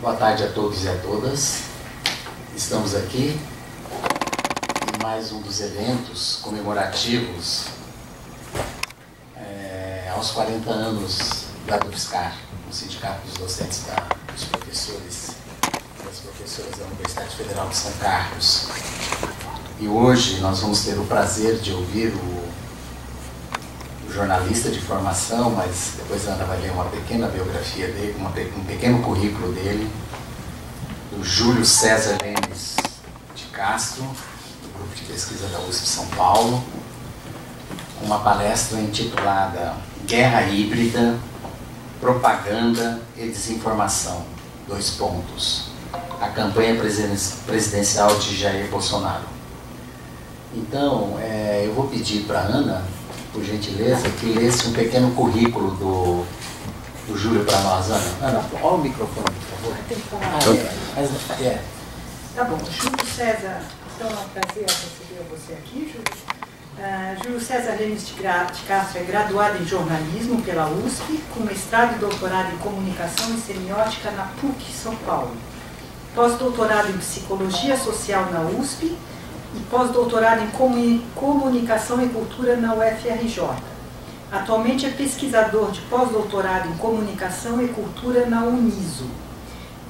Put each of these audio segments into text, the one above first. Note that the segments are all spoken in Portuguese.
Boa tarde a todos e a todas. Estamos aqui em mais um dos eventos comemorativos aos 40 anos da UFSCar, o Sindicato dos Docentes dos Professores e das Professoras da Universidade Federal de São Carlos. E hoje nós vamos ter o prazer de ouvir o jornalista de formação, mas depois a Ana vai ler uma pequena biografia dele, um pequeno currículo dele, o Júlio César Lemes de Castro, do Grupo de Pesquisa da USP São Paulo, uma palestra intitulada Guerra Híbrida, Propaganda e Desinformação, a campanha presidencial de Jair Bolsonaro. Então, eu vou pedir para a Ana, por gentileza, que lesse um pequeno currículo do Júlio para nós. Ana, olha o microfone, por favor. Tem que falar. Tá bom. Júlio César, então é um prazer receber você aqui, Júlio. Júlio César Lemes de Castro é graduado em jornalismo pela USP, com mestrado e doutorado em comunicação e semiótica na PUC São Paulo. Pós-doutorado em psicologia social na USP e pós-doutorado em comunicação e cultura na UFRJ. Atualmente é pesquisador de pós-doutorado em comunicação e cultura na Uniso.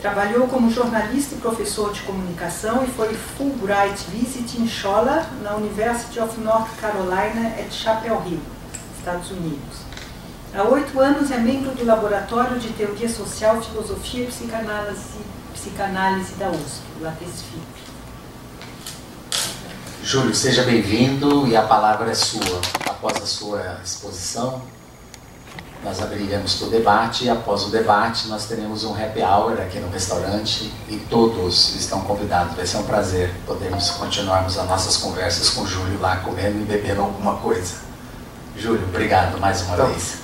Trabalhou como jornalista e professor de comunicação e foi Fulbright Visiting Scholar na University of North Carolina at Chapel Hill, Estados Unidos. Há 8 anos é membro do Laboratório de Teoria Social, Filosofia e Psicanálise da USP, o LATESFIP. Júlio, seja bem-vindo e a palavra é sua. Após a sua exposição, nós abriremos para o debate e após o debate nós teremos um happy hour aqui no restaurante e todos estão convidados. Vai ser um prazer podermos continuarmos as nossas conversas com o Júlio lá comendo e bebendo alguma coisa. Júlio, obrigado mais uma vez.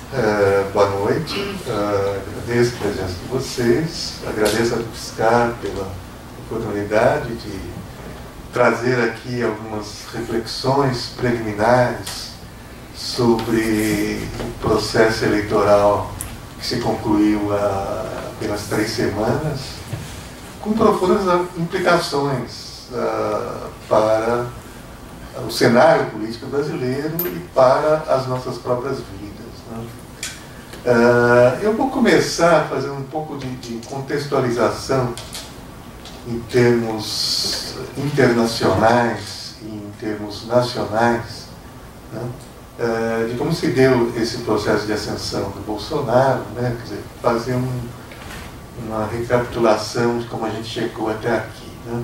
Boa noite, agradeço a presença de vocês, agradeço a UFSCar pela oportunidade de trazer aqui algumas reflexões preliminares sobre o processo eleitoral que se concluiu há apenas 3 semanas, com profundas implicações para o cenário político brasileiro e para as nossas próprias vidas, né? Eu vou começar fazendo um pouco de contextualização em termos internacionais e em termos nacionais, né? De como se deu esse processo de ascensão do Bolsonaro, né? Quer dizer, fazer uma recapitulação de como a gente chegou até aqui, né?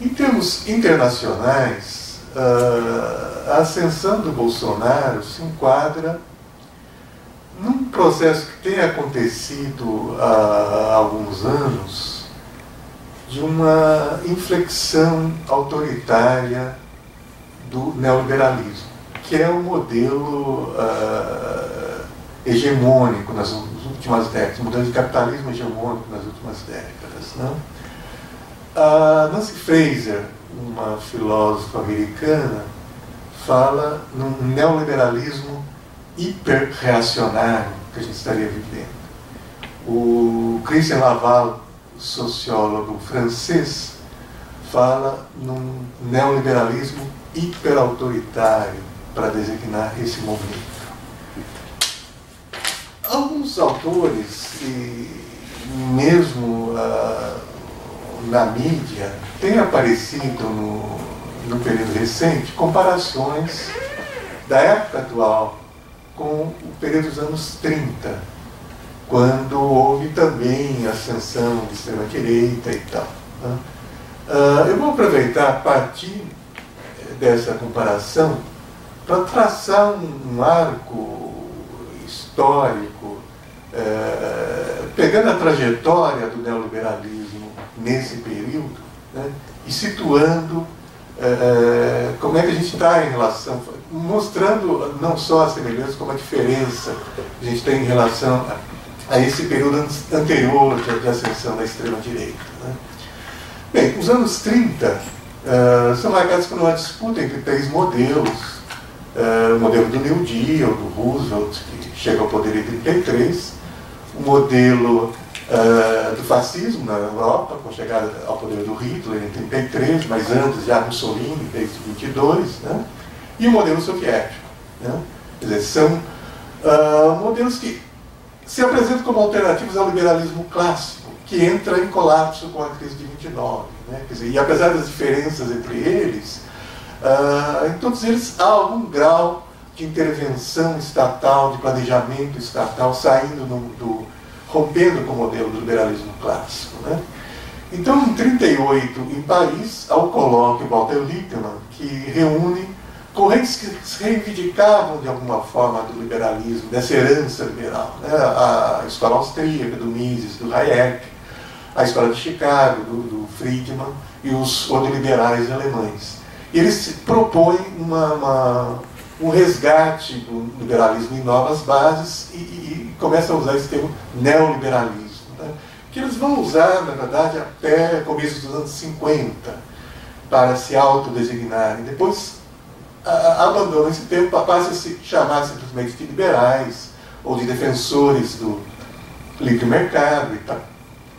Em termos internacionais, a ascensão do Bolsonaro se enquadra num processo que tem acontecido há alguns anos, de uma inflexão autoritária do neoliberalismo, que é um modelo hegemônico nas últimas décadas, um modelo de capitalismo hegemônico nas últimas décadas, né? A Nancy Fraser, uma filósofa americana, fala num neoliberalismo hiperreacionário que a gente estaria vivendo. O Christian Laval, sociólogo francês, fala num neoliberalismo hiperautoritário para designar esse momento. Alguns autores, e mesmo na mídia, têm aparecido no período recente comparações da época atual com o período dos anos 30, quando houve também a ascensão de extrema-direita e tal, né? Eu vou aproveitar a partir dessa comparação para traçar um arco histórico, pegando a trajetória do neoliberalismo nesse período, né? E situando como é que a gente está em relação, mostrando não só a semelhança, como a diferença que a gente tem em relação a esse período anterior de ascensão da extrema-direita, né? Bem, os anos 30 são marcados por uma disputa entre 3 modelos. O modelo do New Deal, do Roosevelt, que chega ao poder em 33, o modelo do fascismo na Europa, com a chegada ao poder do Hitler em 1933, mas antes já Mussolini, desde 1922, né? E o modelo soviético. Né? Quer dizer, são modelos que se apresentam como alternativos ao liberalismo clássico, que entra em colapso com a crise de 29. Né? Quer dizer, e apesar das diferenças entre eles, em todos eles há algum grau de intervenção estatal, de planejamento estatal, rompendo com o modelo do liberalismo clássico. Né? Então, em 1938, em Paris, há o colóquio Walter Lippmann, que reúne correntes que se reivindicavam de alguma forma do liberalismo, dessa herança liberal. Né? A escola austríaca, do Mises, do Hayek, a escola de Chicago, do Friedman, e os ordoliberais alemães. E eles propõem um resgate do liberalismo em novas bases e começam a usar esse termo neoliberalismo, né? Que eles vão usar, na verdade, até começo dos anos 50, para se autodesignarem. Depois abandonam esse termo, passa a se chamar simplesmente de liberais ou de defensores do livre mercado e tal.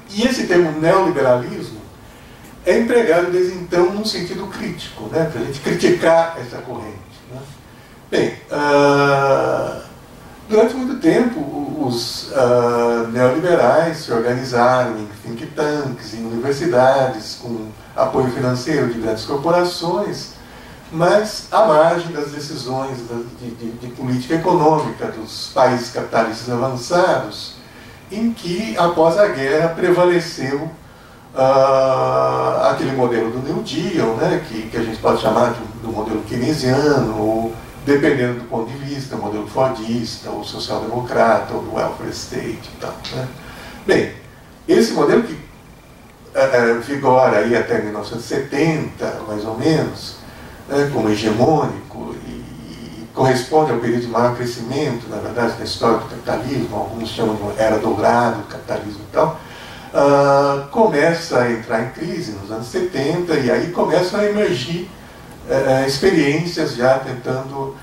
E esse termo neoliberalismo é empregado desde então num sentido crítico, né, para a gente criticar essa corrente. Né? Bem, durante muito tempo os neoliberais se organizaram em think tanks, em universidades, com apoio financeiro de grandes corporações, mas à margem das decisões de política econômica dos países capitalistas avançados, em que, após a guerra, prevaleceu aquele modelo do New Deal, né, que a gente pode chamar do modelo keynesiano, ou, dependendo do ponto de vista, o modelo fordista, ou social-democrata, ou do welfare state e tal. Né. Bem, esse modelo que vigora aí até 1970, mais ou menos, como hegemônico e corresponde ao período de maior crescimento, na verdade, da história do capitalismo, alguns chamam de era dourado do capitalismo e tal, começa a entrar em crise nos anos 70 e aí começam a emergir experiências já tentando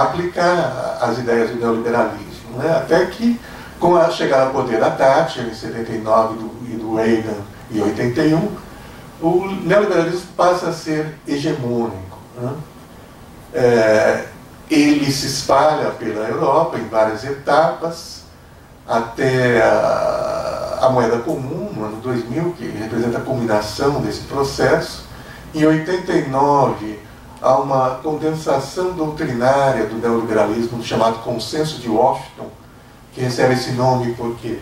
aplicar as ideias do neoliberalismo, né? Até que, com a chegada ao poder da Thatcher em 79 e do Reagan em 81, o neoliberalismo passa a ser hegemônico. Né? Ele se espalha pela Europa em várias etapas, até a moeda comum, no ano 2000, que representa a culminação desse processo. Em 89, há uma condensação doutrinária do neoliberalismo, chamado Consenso de Washington, que recebe esse nome porque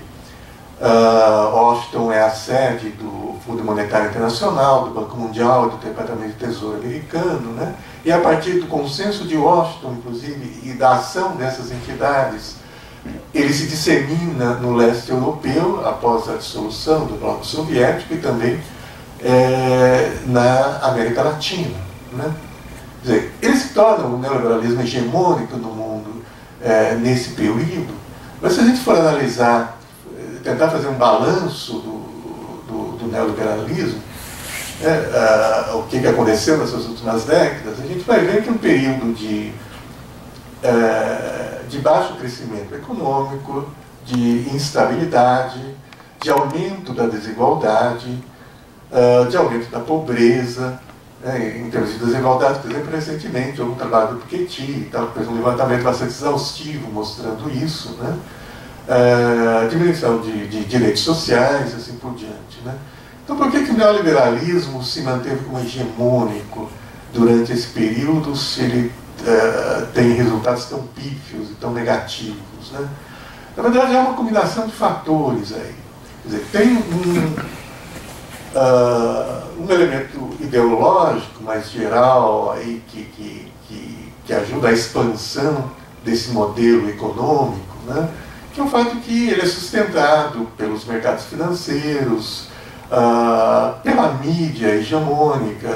Washington é a sede do Fundo Monetário Internacional, do Banco Mundial, do Departamento de Tesouro americano, né? E a partir do Consenso de Washington, inclusive, e da ação dessas entidades, ele se dissemina no leste europeu, após a dissolução do bloco soviético, e também na América Latina. Né? Quer dizer, ele se torna um neoliberalismo hegemônico no mundo nesse período, mas se a gente for analisar, tentar fazer um balanço do neoliberalismo, o que aconteceu nessas últimas décadas, a gente vai ver que um período de baixo crescimento econômico, de instabilidade, de aumento da desigualdade, de aumento da pobreza, em termos de desigualdade. Por exemplo, recentemente houve um trabalho do Piketty, fez um levantamento bastante exaustivo mostrando isso, né? Diminuição de direitos sociais, assim por diante. Né? Então, por que o neoliberalismo se manteve como hegemônico durante esse período, se ele tem resultados tão pífios e tão negativos? Né? Na verdade, é uma combinação de fatores aí. Quer dizer, tem um elemento ideológico mais geral aí que ajuda a expansão desse modelo econômico, né? Que é o fato de que ele é sustentado pelos mercados financeiros, pela mídia hegemônica,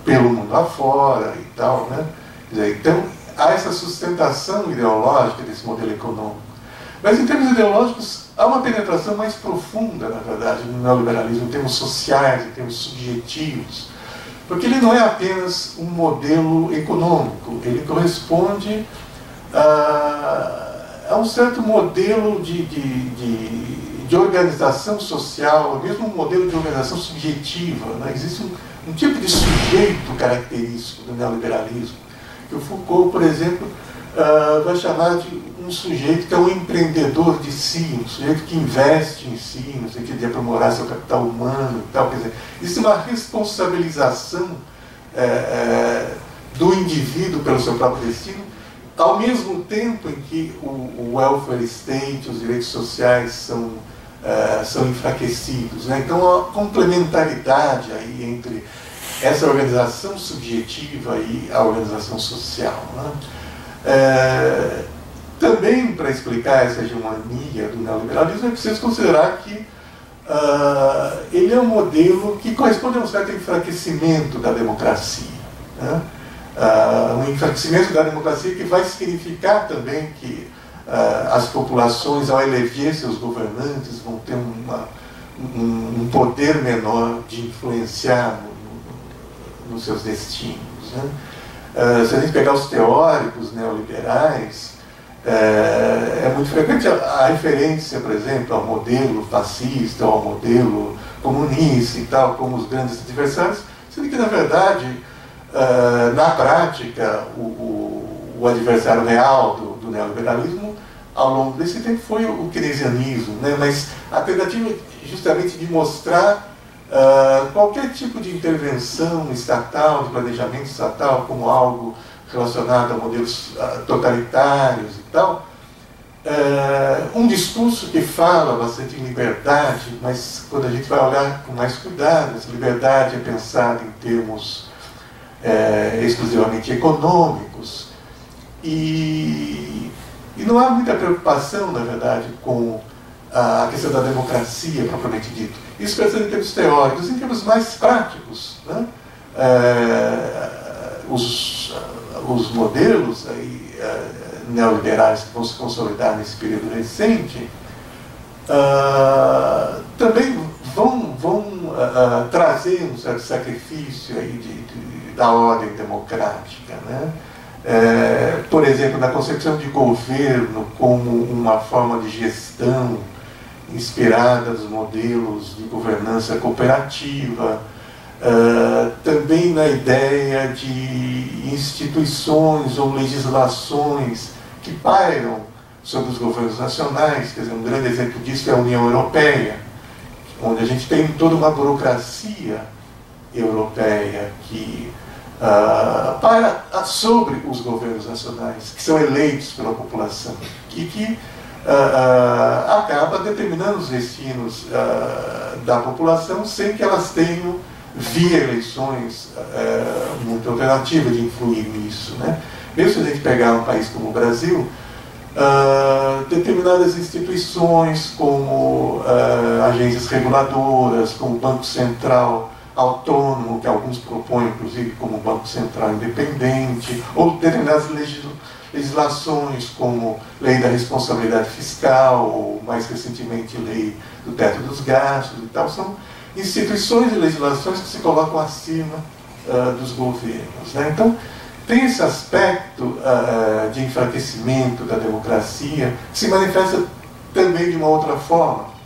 pelo mundo afora e tal, né? Quer dizer, então, há essa sustentação ideológica desse modelo econômico. Mas, em termos ideológicos, há uma penetração mais profunda, na verdade, no neoliberalismo, em termos sociais, em termos subjetivos, porque ele não é apenas um modelo econômico, ele corresponde há um certo modelo de organização social, mesmo um modelo de organização subjetiva, né? Existe um tipo de sujeito característico do neoliberalismo, que o Foucault, por exemplo, vai chamar de um sujeito que é um empreendedor de si, um sujeito que investe em si, no sentido de aprimorar seu capital humano e tal. Quer dizer, existe uma responsabilização do indivíduo pelo seu próprio destino, ao mesmo tempo em que o welfare state, os direitos sociais são enfraquecidos, né? Então, há uma complementaridade aí entre essa organização subjetiva e a organização social, né? Também, para explicar essa hegemonia do neoliberalismo, é preciso considerar que ele é um modelo que corresponde a um certo enfraquecimento da democracia, né? Um enfraquecimento da democracia que vai significar também que as populações, ao eleger seus governantes, vão ter um poder menor de influenciar nos seus destinos, né? Se a gente pegar os teóricos neoliberais, é muito frequente a referência, por exemplo, ao modelo fascista, ao modelo comunista e tal, como os grandes adversários, sendo que, na verdade, na prática, o adversário real do neoliberalismo, ao longo desse tempo, foi o keynesianismo, né? Mas a tentativa justamente de mostrar qualquer tipo de intervenção estatal, de planejamento estatal, como algo relacionado a modelos totalitários e tal, um discurso que fala bastante em liberdade, mas quando a gente vai olhar com mais cuidado, essa liberdade é pensada em termos exclusivamente econômicos, e não há muita preocupação, na verdade, com a questão da democracia propriamente dito. Isso pensando em termos teóricos, em termos mais práticos, né? Os modelos aí, neoliberais que vão se consolidar nesse período recente também vão trazer um certo sacrifício aí da ordem democrática, né? Por exemplo, na concepção de governo como uma forma de gestão inspirada nos modelos de governança cooperativa, também na ideia de instituições ou legislações que pairam sobre os governos nacionais. Quer dizer, um grande exemplo disso é a União Europeia, onde a gente tem toda uma burocracia europeia que paira sobre os governos nacionais, que são eleitos pela população e que acaba determinando os destinos da população sem que elas tenham, via eleições, muita alternativa de influir nisso, né? Mesmo se a gente pegar um país como o Brasil, determinadas instituições como agências reguladoras, como o Banco Central autônomo, que alguns propõem, inclusive, como Banco Central independente, ou determinadas legislações como Lei da Responsabilidade Fiscal, ou mais recentemente Lei do Teto dos Gastos e tal, são instituições e legislações que se colocam acima dos governos, né? Então, tem esse aspecto de enfraquecimento da democracia que se manifesta também de uma outra forma,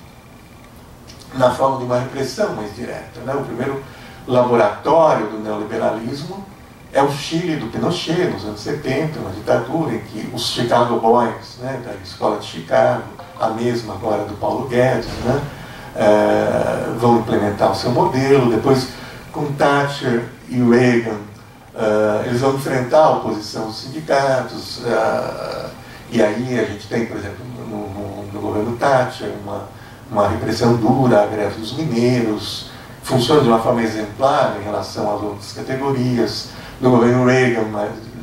na forma de uma repressão mais direta, né? O primeiro laboratório do neoliberalismo é o Chile do Pinochet, nos anos 70, uma ditadura em que os Chicago Boys, né, da escola de Chicago, a mesma agora do Paulo Guedes, né, vão implementar o seu modelo. Depois, com Thatcher e Reagan, eles vão enfrentar a oposição dos sindicatos, e aí a gente tem, por exemplo, no governo Thatcher, uma repressão dura à greve dos mineiros, funciona de uma forma exemplar em relação às outras categorias. No governo Reagan,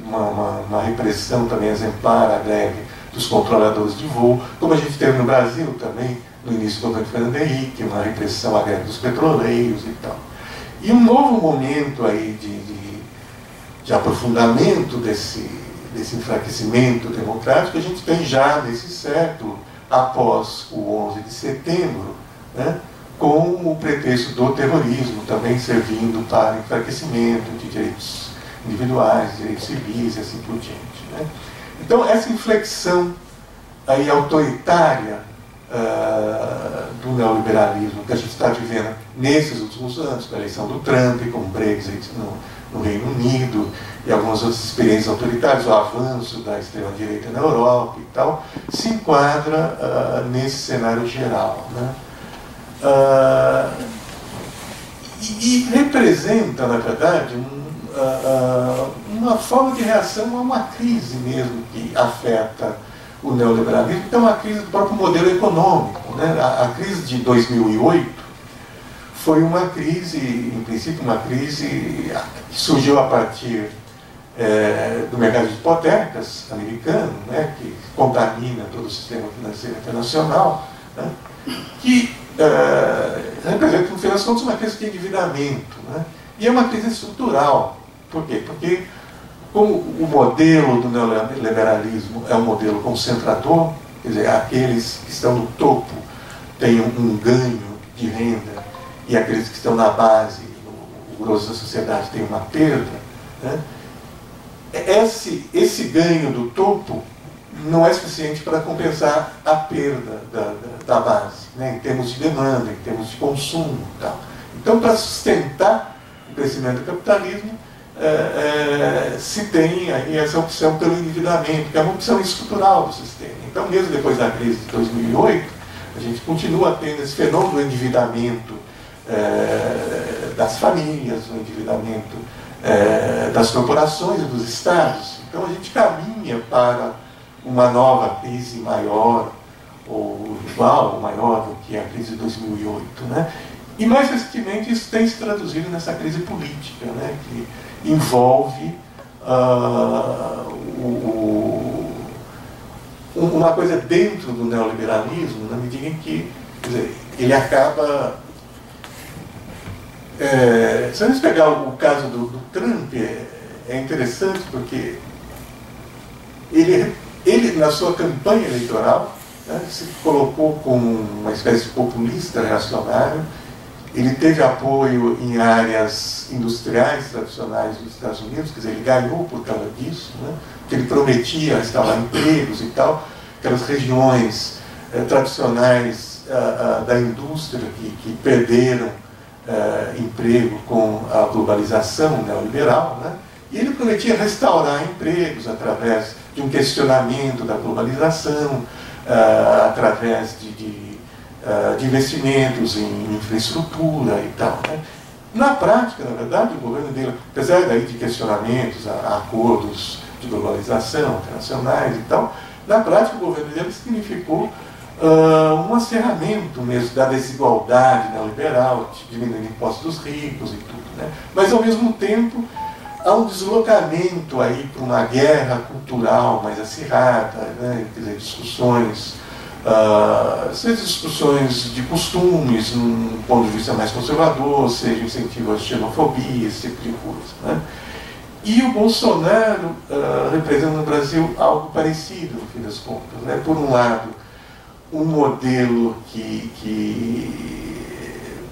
uma repressão também exemplar à greve dos controladores de voo, como a gente teve no Brasil também, no início do governo Fernando Henrique, uma repressão à greve dos petroleiros e tal. E um novo momento aí de aprofundamento desse enfraquecimento democrático a gente tem já nesse século, após o 11 de setembro, né, com o pretexto do terrorismo também servindo para enfraquecimento de direitos individuais, direitos civis e assim por diante, né? Então, essa inflexão aí autoritária do neoliberalismo que a gente está vivendo nesses últimos anos, com a eleição do Trump, com o Brexit no Reino Unido e algumas outras experiências autoritárias, o avanço da extrema-direita na Europa e tal, se enquadra nesse cenário geral, né? E representa, na verdade, uma forma de reação a uma crise mesmo que afeta o neoliberalismo, que é uma crise do próprio modelo econômico, né? A crise de 2008 foi uma crise, em princípio, uma crise que surgiu a partir do mercado de hipotecas americano, né? Que contamina todo o sistema financeiro internacional, né? Que representa, no final das contas, uma crise de endividamento, né? E é uma crise estrutural. Por quê? Porque como o modelo do neoliberalismo é um modelo concentrador, quer dizer, aqueles que estão no topo têm um ganho de renda e aqueles que estão na base, o grosso da sociedade, tem uma perda, né? Esse ganho do topo não é suficiente para compensar a perda da base, né? Em termos de demanda, em termos de consumo e tal. Então, para sustentar o crescimento do capitalismo, se tem aí essa opção pelo endividamento, que é uma opção estrutural do sistema. Então, mesmo depois da crise de 2008, a gente continua tendo esse fenômeno do endividamento das famílias, o endividamento das corporações e dos estados. Então, a gente caminha para uma nova crise maior, ou igual ou maior do que a crise de 2008, né? E mais recentemente isso tem se traduzido nessa crise política, né? Que envolve uma coisa dentro do neoliberalismo, na medida em que, quer dizer, ele acaba... se a gente pegar o caso do Trump, é interessante porque ele, na sua campanha eleitoral, né, se colocou como uma espécie de populista reacionário. Ele teve apoio em áreas industriais tradicionais dos Estados Unidos, quer dizer, ele ganhou por causa disso, né, porque ele prometia instalar empregos e tal, aquelas regiões tradicionais da indústria que perderam emprego com a globalização neoliberal, né, e ele prometia restaurar empregos através de um questionamento da globalização, através de investimentos em infraestrutura e tal, né? Na prática, na verdade, o governo dele, apesar daí de questionamentos a acordos de globalização internacionais e tal, na prática o governo dele significou um acerramento mesmo da desigualdade neoliberal, diminuindo impostos dos ricos e tudo, né? Mas ao mesmo tempo há um deslocamento aí para uma guerra cultural mais acirrada, né? Quer dizer, discussões de costumes, num ponto de vista mais conservador, seja incentivo à xenofobia, esse tipo de coisa, né? E o Bolsonaro representa no Brasil algo parecido, no fim das contas, né? Por um lado, um modelo que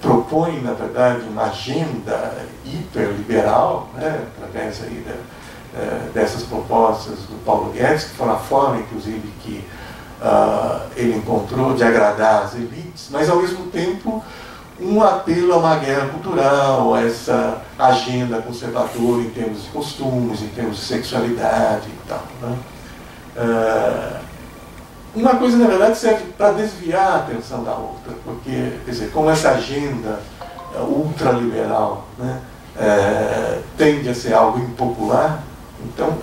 propõe, na verdade, uma agenda hiperliberal, né? Através aí dessas propostas do Paulo Guedes, que foi uma forma, inclusive, que ele encontrou de agradar as elites, mas ao mesmo tempo um apelo a uma guerra cultural, a essa agenda conservadora em termos de costumes, em termos de sexualidade e tal, né? Uma coisa, na verdade, serve para desviar a atenção da outra, porque, quer dizer, como essa agenda ultraliberal, né, tende a ser algo impopular, então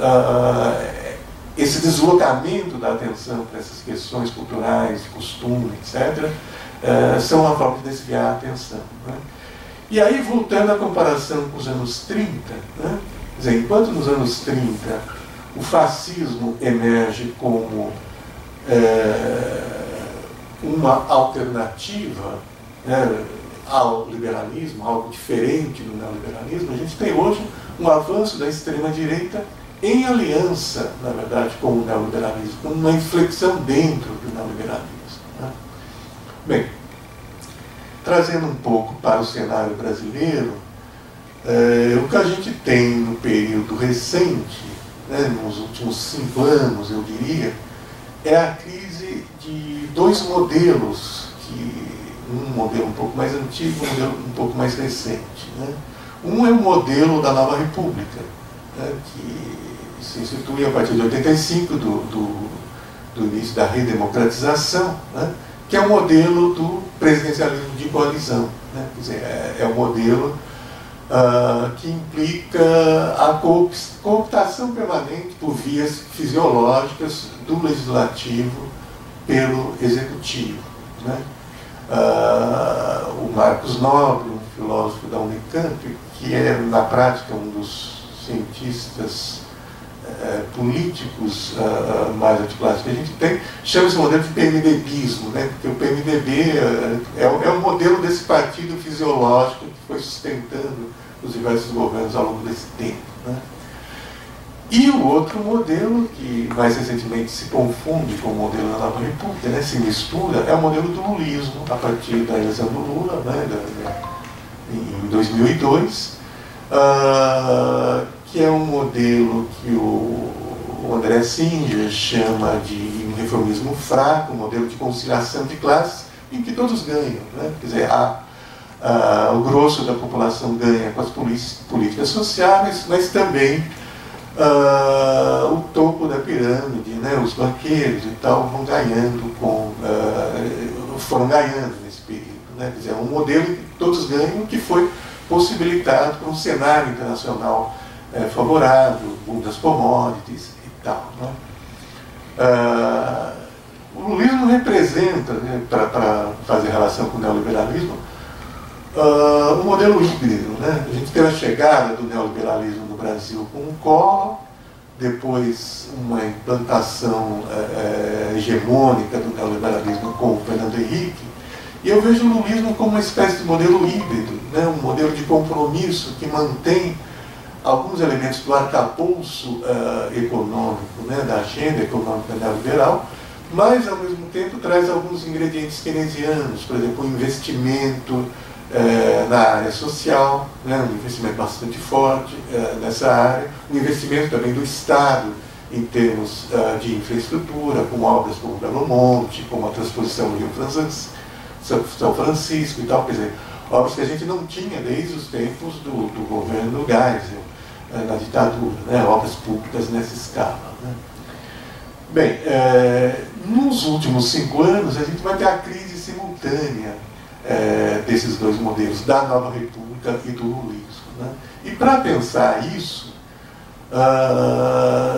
esse deslocamento da atenção para essas questões culturais, costume, etc., são uma forma de desviar a atenção, né? E aí, voltando à comparação com os anos 30, né? Quer dizer, enquanto nos anos 30 o fascismo emerge como uma alternativa, né, ao liberalismo, algo diferente do neoliberalismo, a gente tem hoje um avanço da extrema-direita em aliança, na verdade, com o neoliberalismo, com uma inflexão dentro do neoliberalismo, né? Bem, trazendo um pouco para o cenário brasileiro, o que a gente tem no período recente, né, nos últimos 5 anos, eu diria, é a crise de dois modelos, um modelo um pouco mais antigo, um modelo um pouco mais recente, né? Um é o modelo da Nova República, né, que se institui a partir de 85, do início da redemocratização, né, que é o modelo do presidencialismo de coalizão, né? Quer dizer, é o modelo que implica a cooptação permanente por vias fisiológicas do legislativo pelo executivo, né? O Marcos Nobre, um filósofo da Unicamp, que é na prática um dos cientistas políticos mais articulados que a gente tem, chama esse modelo de PMDBismo, né? Porque o PMDB é o modelo desse partido fisiológico que foi sustentando os diversos governos ao longo desse tempo, né? E o outro modelo, que mais recentemente se confunde com o modelo da Nova República, né, se mistura, é o modelo do lulismo, a partir da eleição do Lula, né, em 2002, que é um modelo que o André Singer chama de um reformismo fraco, um modelo de conciliação de classes, em que todos ganham, né? Quer dizer, o grosso da população ganha com as políticas sociais, mas também o topo da pirâmide, né, os banqueiros e tal, foram ganhando nesse período, né? Quer dizer, é um modelo que todos ganham, que foi possibilitado por um cenário internacional favorável, boom das commodities e tal, né? O lulismo representa, né, para fazer relação com o neoliberalismo, um modelo híbrido, né? A gente teve a chegada do neoliberalismo no Brasil com o Collor, depois uma implantação hegemônica do neoliberalismo com o Fernando Henrique, e eu vejo o lulismo como uma espécie de modelo híbrido, né? Um modelo de compromisso que mantém alguns elementos do arcabouço econômico, né? Da agenda econômica neoliberal, mas ao mesmo tempo traz alguns ingredientes keynesianos, por exemplo, o investimento na área social, né, um investimento bastante forte nessa área, um investimento também do Estado em termos de infraestrutura, com obras como Belo Monte, como a transposição do Rio São Francisco e tal, quer dizer, obras que a gente não tinha desde os tempos do governo Geisel, na ditadura, né, obras públicas nessa escala, né. Bem, nos últimos 5 anos a gente vai ter a crise simultânea desses dois modelos, da Nova República e do lulismo, né? E para pensar isso,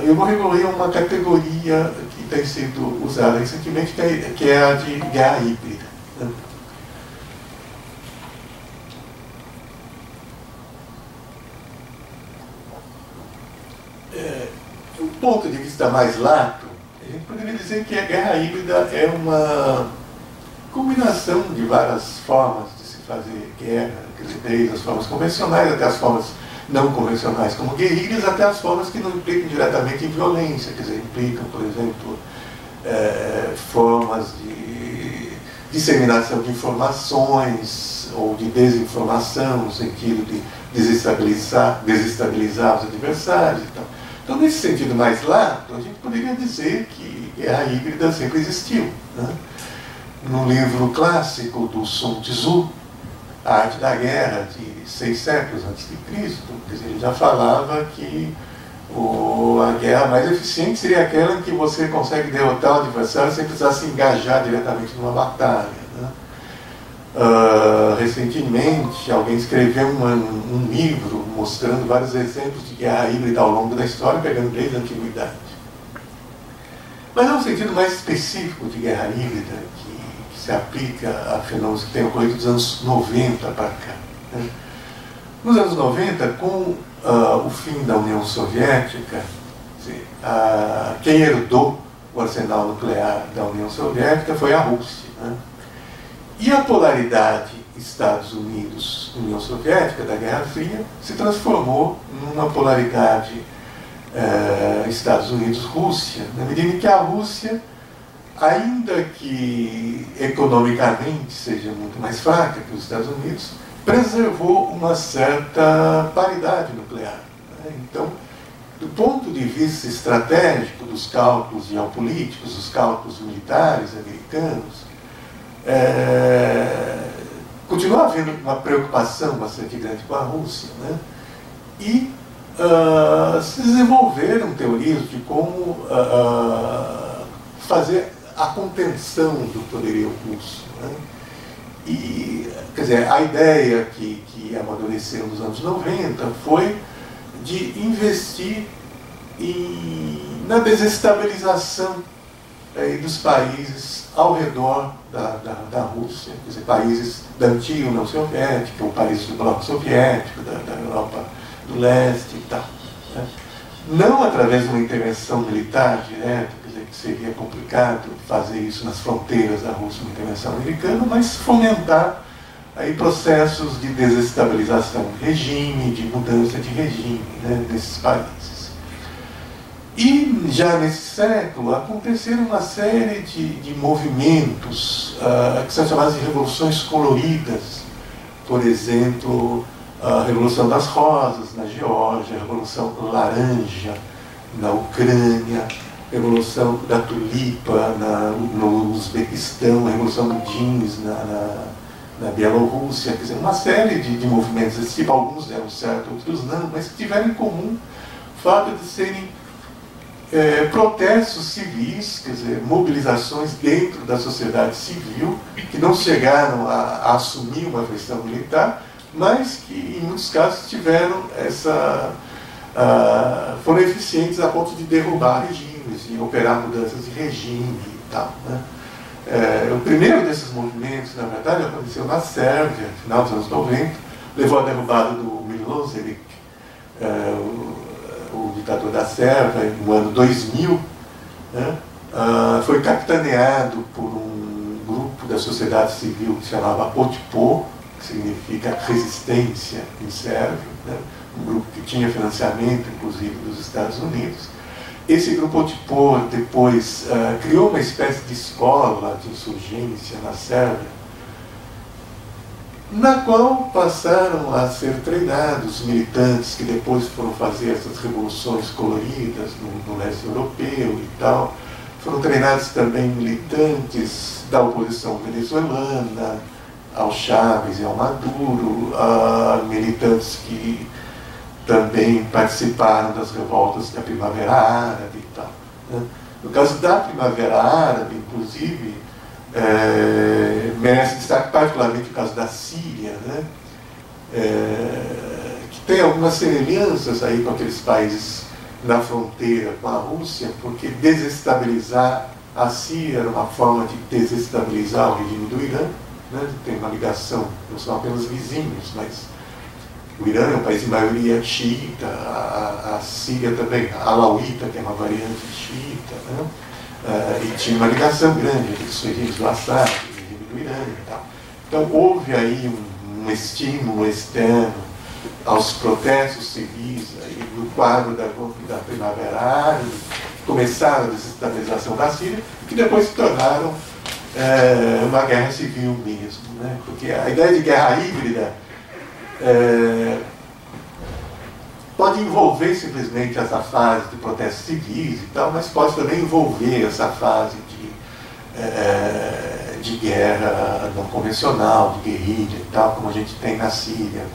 eu vou recorrer a uma categoria que tem sido usada recentemente, que é a de guerra híbrida, né? De um ponto de vista mais lato, a gente poderia dizer que a guerra híbrida é uma combinação de várias formas de se fazer guerra, quer dizer, desde as formas convencionais até as formas não convencionais, como guerrilhas, até as formas que não implicam diretamente em violência, quer dizer, implicam, por exemplo, formas de disseminação de informações ou de desinformação, no sentido de desestabilizar os adversários e tal. Então, nesse sentido mais lato, a gente poderia dizer que guerra híbrida sempre existiu, né? No livro clássico do Sun Tzu, A Arte da Guerra, de 6 séculos antes de Cristo, ele já falava que a guerra mais eficiente seria aquela em que você consegue derrotar o adversário sem precisar se engajar diretamente numa batalha, né? Recentemente, alguém escreveu um livro mostrando vários exemplos de guerra híbrida ao longo da história, pegando desde a antiguidade. Mas há um sentido mais específico de guerra híbrida que se aplica a fenômenos que têm ocorrido dos anos 90 para cá, né? Nos anos 90, com o fim da União Soviética, quem herdou o arsenal nuclear da União Soviética foi a Rússia, né? E a polaridade Estados Unidos-União Soviética da Guerra Fria se transformou numa polaridade Estados Unidos-Rússia, na medida em que a Rússia, ainda que economicamente seja muito mais fraca que os Estados Unidos, preservou uma certa paridade nuclear, né? Então, do ponto de vista estratégico dos cálculos geopolíticos, dos cálculos militares americanos, continua havendo uma preocupação bastante grande com a Rússia, né? E se desenvolveram teorias de como fazer a contenção do poderio russo, né? E, quer dizer, a ideia que amadureceu nos anos 90 foi de investir na desestabilização dos países ao redor da Rússia, quer dizer, países da antiga União Soviética, ou países do bloco soviético, da Europa do Leste e tal, né? Não através de uma intervenção militar direta, quer dizer, que seria complicado fazer isso nas fronteiras da Rússia, uma intervenção americana, mas fomentar aí processos de desestabilização de regime, de mudança de regime, né, nesses países. E já nesse século aconteceram uma série de movimentos que são chamados de revoluções coloridas. Por exemplo, a Revolução das Rosas na Geórgia, a Revolução Laranja na Ucrânia, a Revolução da Tulipa no Uzbequistão, a Revolução do Jeans na Bielorrússia, quer dizer, uma série de movimentos desse tipo. Alguns deram certo, outros não, mas que tiveram em comum o fato de serem protestos civis, quer dizer, mobilizações dentro da sociedade civil, que não chegaram a assumir uma versão militar, mas que em muitos casos tiveram foram eficientes a ponto de derrubar regimes, de operar mudanças de regime e tal, né? O primeiro desses movimentos, na verdade, aconteceu na Sérvia, no final dos anos 90, levou à derrubada do Milosevic, o ditador da Sérvia, no ano 2000, né? Foi capitaneado por um grupo da sociedade civil que se chamava Otpo, que significa resistência em sérvio, né? Um grupo que tinha financiamento, inclusive, dos Estados Unidos. Esse grupo Otpo depois criou uma espécie de escola de insurgência na Sérvia, na qual passaram a ser treinados militantes que depois foram fazer essas revoluções coloridas no leste europeu e tal. Foram treinados também militantes da oposição venezuelana, ao Chávez e ao Maduro, militantes que também participaram das revoltas da Primavera Árabe e tal, né? No caso da Primavera Árabe, inclusive, merece destaque particularmente o caso da Síria, né? Que tem algumas semelhanças aí com aqueles países na fronteira com a Rússia, porque desestabilizar a Síria era uma forma de desestabilizar o regime do Irã, né? Tem uma ligação, não são apenas vizinhos, mas o Irã é um país de maioria xiita, a Síria também, a alauíta, que é uma variante xiita, né? E tinha uma ligação grande entre os regimes do Assad, o regime do Irã e tal. Então houve aí um estímulo externo aos protestos civis aí, no quadro da Primavera Árabe, que começaram a desestabilização da Síria, e que depois se tornaram uma guerra civil mesmo, né? Porque a ideia de guerra híbrida pode envolver simplesmente essa fase de protestos civis e tal, mas pode também envolver essa fase de guerra não convencional, de guerrilha e tal, como a gente tem na Síria,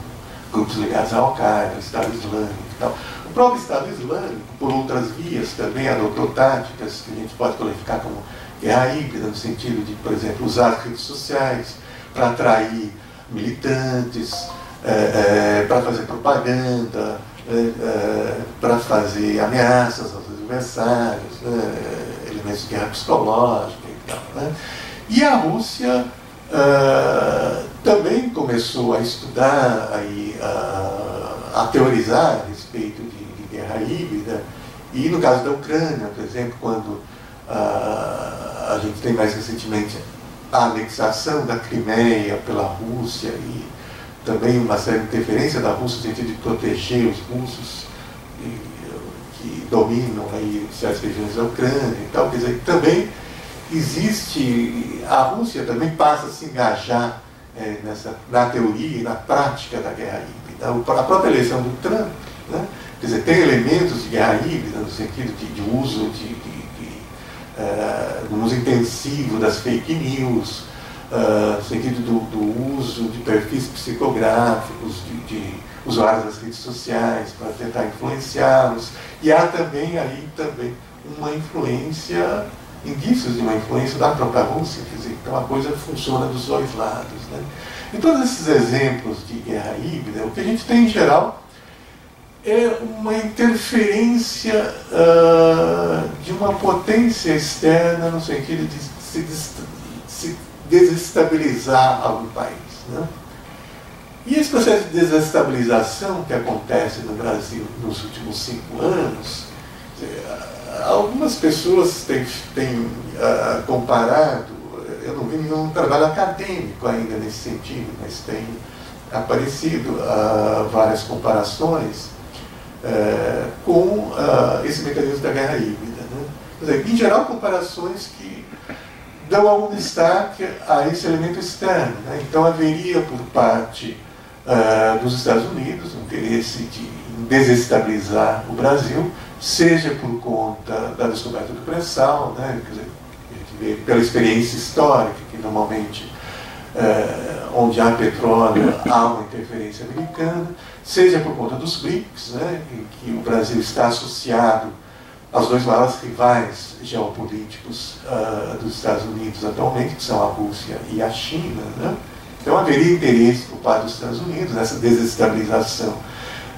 grupos ligados à Al-Qaeda, Estado Islâmico e tal. O próprio Estado Islâmico, por outras vias, também adotou táticas que a gente pode qualificar como guerra híbrida, no sentido de, por exemplo, usar as redes sociais para atrair militantes, para fazer propaganda, para fazer ameaças aos adversários, elementos de guerra psicológica e tal, né? E a Rússia também começou a estudar, a teorizar a respeito de guerra híbrida, e no caso da Ucrânia, por exemplo, quando a gente tem mais recentemente a anexação da Crimeia pela Rússia e também uma séria interferência da Rússia no sentido de proteger os russos que dominam aí certas regiões da Ucrânia e tal. Quer dizer, também existe, a Rússia também passa a se engajar na teoria e na prática da guerra híbrida. A própria eleição do Trump, né, Quer dizer, tem elementos de guerra híbrida, no sentido de uso do uso intensivo das fake news, no sentido do uso de perfis psicográficos, de usuários das redes sociais para tentar influenciá-los. E há também uma influência, indícios de uma influência da própria Rússia, quer dizer, então a coisa funciona dos dois lados, né? Em todos esses exemplos de guerra híbrida, o que a gente tem em geral é uma interferência de uma potência externa no sentido de se desestabilizar algum país, né? E esse processo de desestabilização que acontece no Brasil nos últimos 5 anos, algumas pessoas têm comparado, eu não vi nenhum trabalho acadêmico ainda nesse sentido, mas tem aparecido várias comparações com esse mecanismo da guerra híbrida, né? Quer dizer, em geral, comparações que dão algum destaque a esse elemento externo, né? Então, haveria por parte dos Estados Unidos um interesse de desestabilizar o Brasil, seja por conta da descoberta do pré-sal, né? Quer dizer, a gente vê pela experiência histórica, que normalmente onde há petróleo há uma interferência americana, seja por conta dos BRICS, né, em que o Brasil está associado aos dois maiores rivais geopolíticos dos Estados Unidos atualmente, que são a Rússia e a China, né? Então haveria interesse por parte dos Estados Unidos nessa desestabilização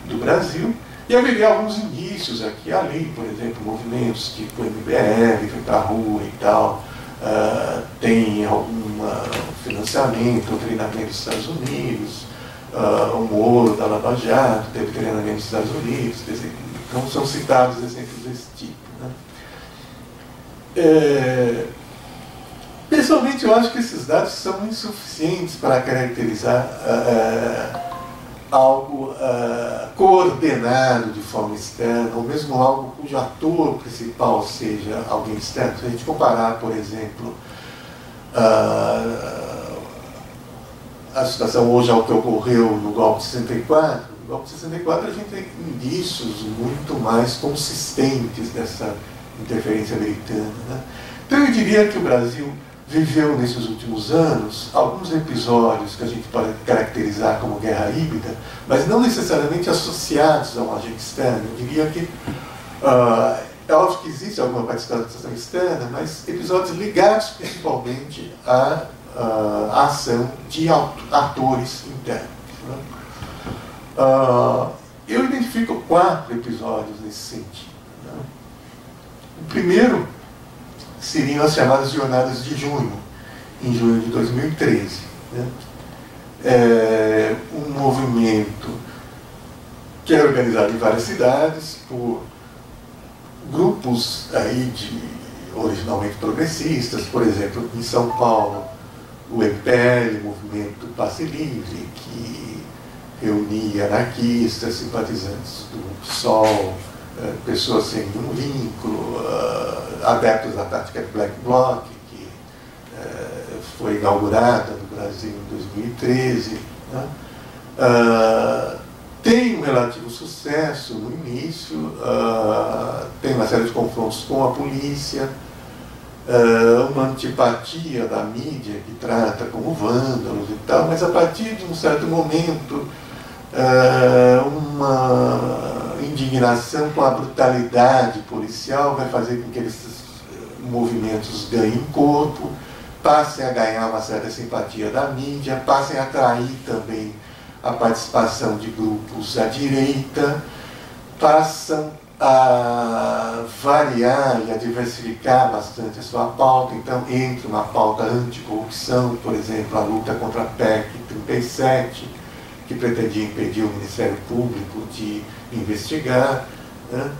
do Brasil, e haveria alguns indícios aqui e ali, por exemplo, movimentos tipo o MBL, foi para a rua e tal, tem algum financiamento, treinamento dos Estados Unidos, o Moro da Lava Jato teve treinamento dos Estados Unidos, então são citados exemplos desse tipo, né? Pessoalmente, eu acho que esses dados são insuficientes para caracterizar algo coordenado de forma externa, ou mesmo algo cujo ator principal seja alguém externo. Se a gente comparar, por exemplo, a situação hoje ao que ocorreu no golpe de 64, no golpe de 64 a gente tem indícios muito mais consistentes dessa interferência americana, né? Então eu diria que o Brasil viveu nesses últimos anos alguns episódios que a gente pode caracterizar como guerra híbrida, mas não necessariamente associados a um agente externo. Eu diria que é óbvio que existe alguma participação externa, mas episódios ligados principalmente à ação de atores internos, né? Eu identifico 4 episódios nesse sentido, né? O primeiro seriam as chamadas Jornadas de Junho, em junho de 2013. Né? Um movimento que é organizado em várias cidades por grupos aí originalmente progressistas, por exemplo, em São Paulo, o MPL, o Movimento Passe Livre, que reunia anarquistas, simpatizantes do PSOL, pessoas sem nenhum vínculo, adeptos da tática Black Bloc, que foi inaugurada no Brasil em 2013. Né? Tem um relativo sucesso no início, tem uma série de confrontos com a polícia, uma antipatia da mídia que trata como vândalos e tal, mas a partir de um certo momento, uma indignação com a brutalidade policial vai fazer com que esses movimentos ganhem corpo, passem a ganhar uma certa simpatia da mídia, passem a atrair também a participação de grupos à direita, passam a variar e a diversificar bastante a sua pauta. Então entra uma pauta anticorrupção, por exemplo, a luta contra a PEC 37, que pretendia impedir o Ministério Público de investigar, né?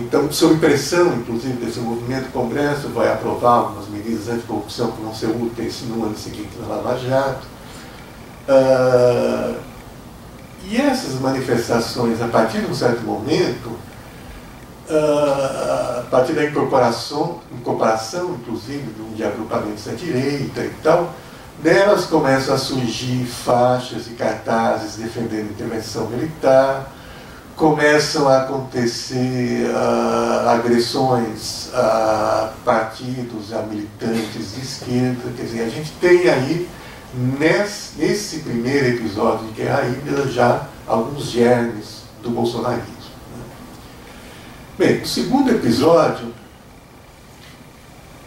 Então, sob pressão, inclusive, desse movimento, o Congresso vai aprovar algumas medidas anticorrupção que vão ser úteis no ano seguinte na Lava Jato. E essas manifestações, a partir de um certo momento, a partir da incorporação, inclusive, de agrupamentos à direita e tal, delas começam a surgir faixas e cartazes defendendo intervenção militar, começam a acontecer agressões a partidos, a militantes de esquerda. Quer dizer, a gente tem aí, nesse primeiro episódio de Guerra Híbrida, já alguns germes do bolsonarismo. Bem, o segundo episódio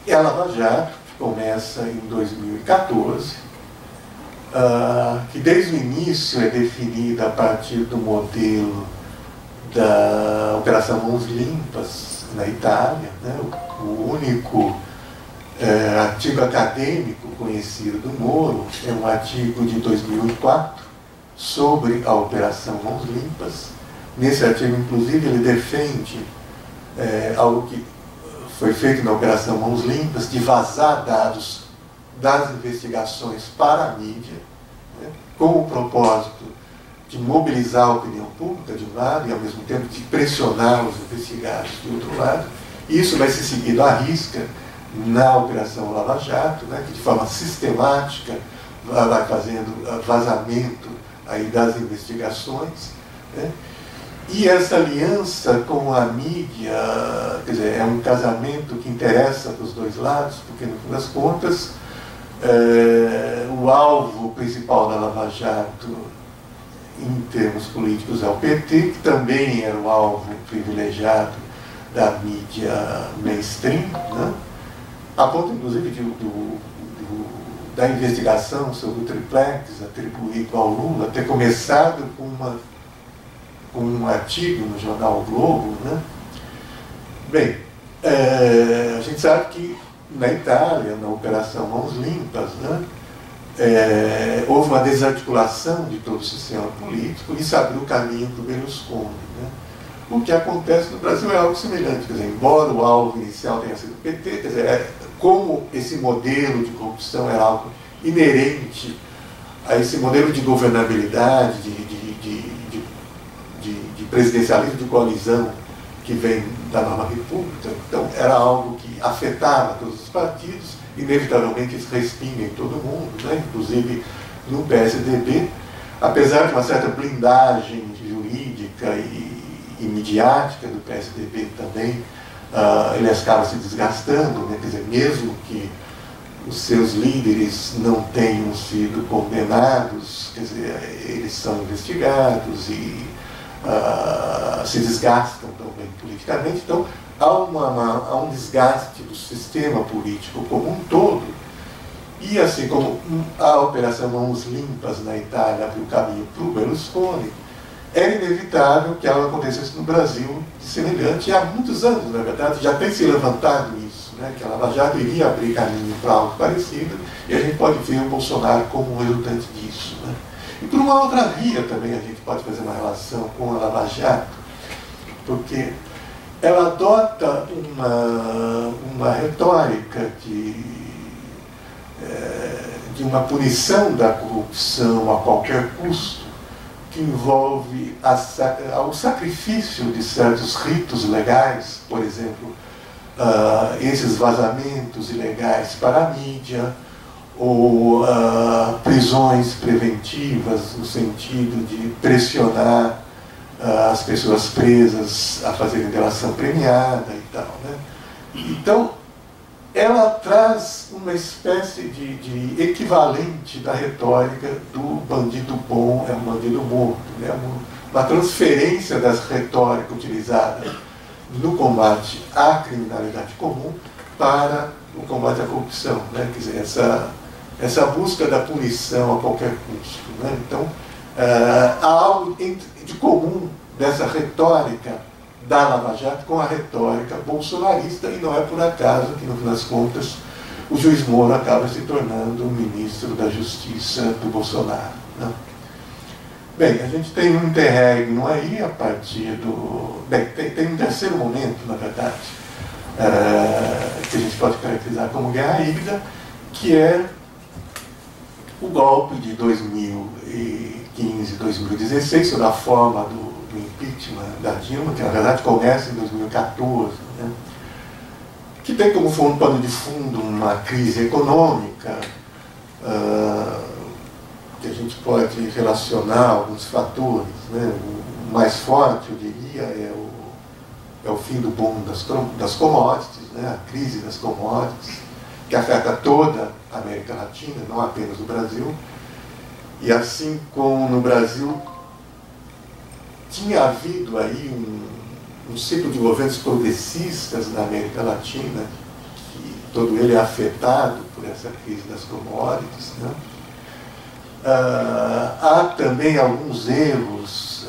é a Lava Jato, que começa em 2014, que desde o início é definida a partir do modelo da Operação Mãos Limpas na Itália, né? O único artigo acadêmico conhecido do Moro é um artigo de 2004 sobre a Operação Mãos Limpas. Nesse artigo, inclusive, ele defende algo que foi feito na Operação Mãos Limpas, de vazar dados das investigações para a mídia, né, com o propósito de mobilizar a opinião pública de um lado e, ao mesmo tempo, de pressionar os investigados de outro lado. E isso vai ser seguido à risca na Operação Lava Jato, né, que de forma sistemática vai fazendo vazamento aí das investigações, né. E essa aliança com a mídia, quer dizer, é um casamento que interessa para os dois lados, porque, no fim das contas, o alvo principal da Lava Jato, em termos políticos, é o PT, que também era o alvo privilegiado da mídia mainstream, né? A ponto, inclusive, da investigação sobre o triplex atribuído ao Lula ter começado com um artigo no jornal O Globo, né? Bem, a gente sabe que na Itália, na Operação Mãos Limpas, né, houve uma desarticulação de todo o sistema político e isso abriu o caminho para o Berlusconi, né? O que acontece no Brasil é algo semelhante, quer dizer, embora o alvo inicial tenha sido o PT, quer dizer, como esse modelo de corrupção era algo inerente a esse modelo de governabilidade, de presidencialismo de coalizão que vem da nova república, então era algo que afetava todos os partidos, inevitavelmente isso respinga em todo mundo, né? Inclusive no PSDB, apesar de uma certa blindagem jurídica e midiática do PSDB também, ele acaba se desgastando, né? Quer dizer, mesmo que os seus líderes não tenham sido condenados, quer dizer, eles são investigados e se desgastam também politicamente. Então, há um desgaste do sistema político como um todo, e assim como a Operação Mãos Limpas na Itália abriu o caminho para o Berlusconi, era inevitável que ela acontecesse no Brasil de semelhante, e há muitos anos, na verdade, já tem se levantado isso, né, que a Lava Jato iria abrir caminho para algo parecido, e a gente pode ver o Bolsonaro como um resultante disso, né. E por uma outra via também a gente pode fazer uma relação com a Lava Jato, porque ela adota uma retórica de uma punição da corrupção a qualquer custo, que envolve o sacrifício de certos ritos legais, por exemplo, esses vazamentos ilegais para a mídia, ou prisões preventivas, no sentido de pressionar as pessoas presas a fazerem delação premiada e tal, né? Então, ela traz uma espécie de equivalente da retórica do bandido bom é um bandido morto, né? Uma transferência dessa retórica utilizada no combate à criminalidade comum para o combate à corrupção, né? Quer dizer, essa busca da punição a qualquer custo, né? Então, há algo de comum dessa retórica da Lava Jato com a retórica bolsonarista, e não é por acaso que, no fim das contas, o juiz Moro acaba se tornando o ministro da Justiça do Bolsonaro, né? Bem, a gente tem um interregno aí a partir do... Bem, tem um terceiro momento, na verdade, que a gente pode caracterizar como guerra híbrida, que é o golpe de 2015, 2016, sob a forma do impeachment da Dilma, que na verdade começa em 2014, né? Que tem como pano de fundo uma crise econômica, que a gente pode relacionar alguns fatores, né? mais forte, eu diria, é o fim do boom das commodities, né? A crise das commodities, que afeta toda a América Latina, não apenas o Brasil. E assim como no Brasil tinha havido aí um ciclo de governos progressistas na América Latina, que todo ele é afetado por essa crise das commodities, né? Há também alguns erros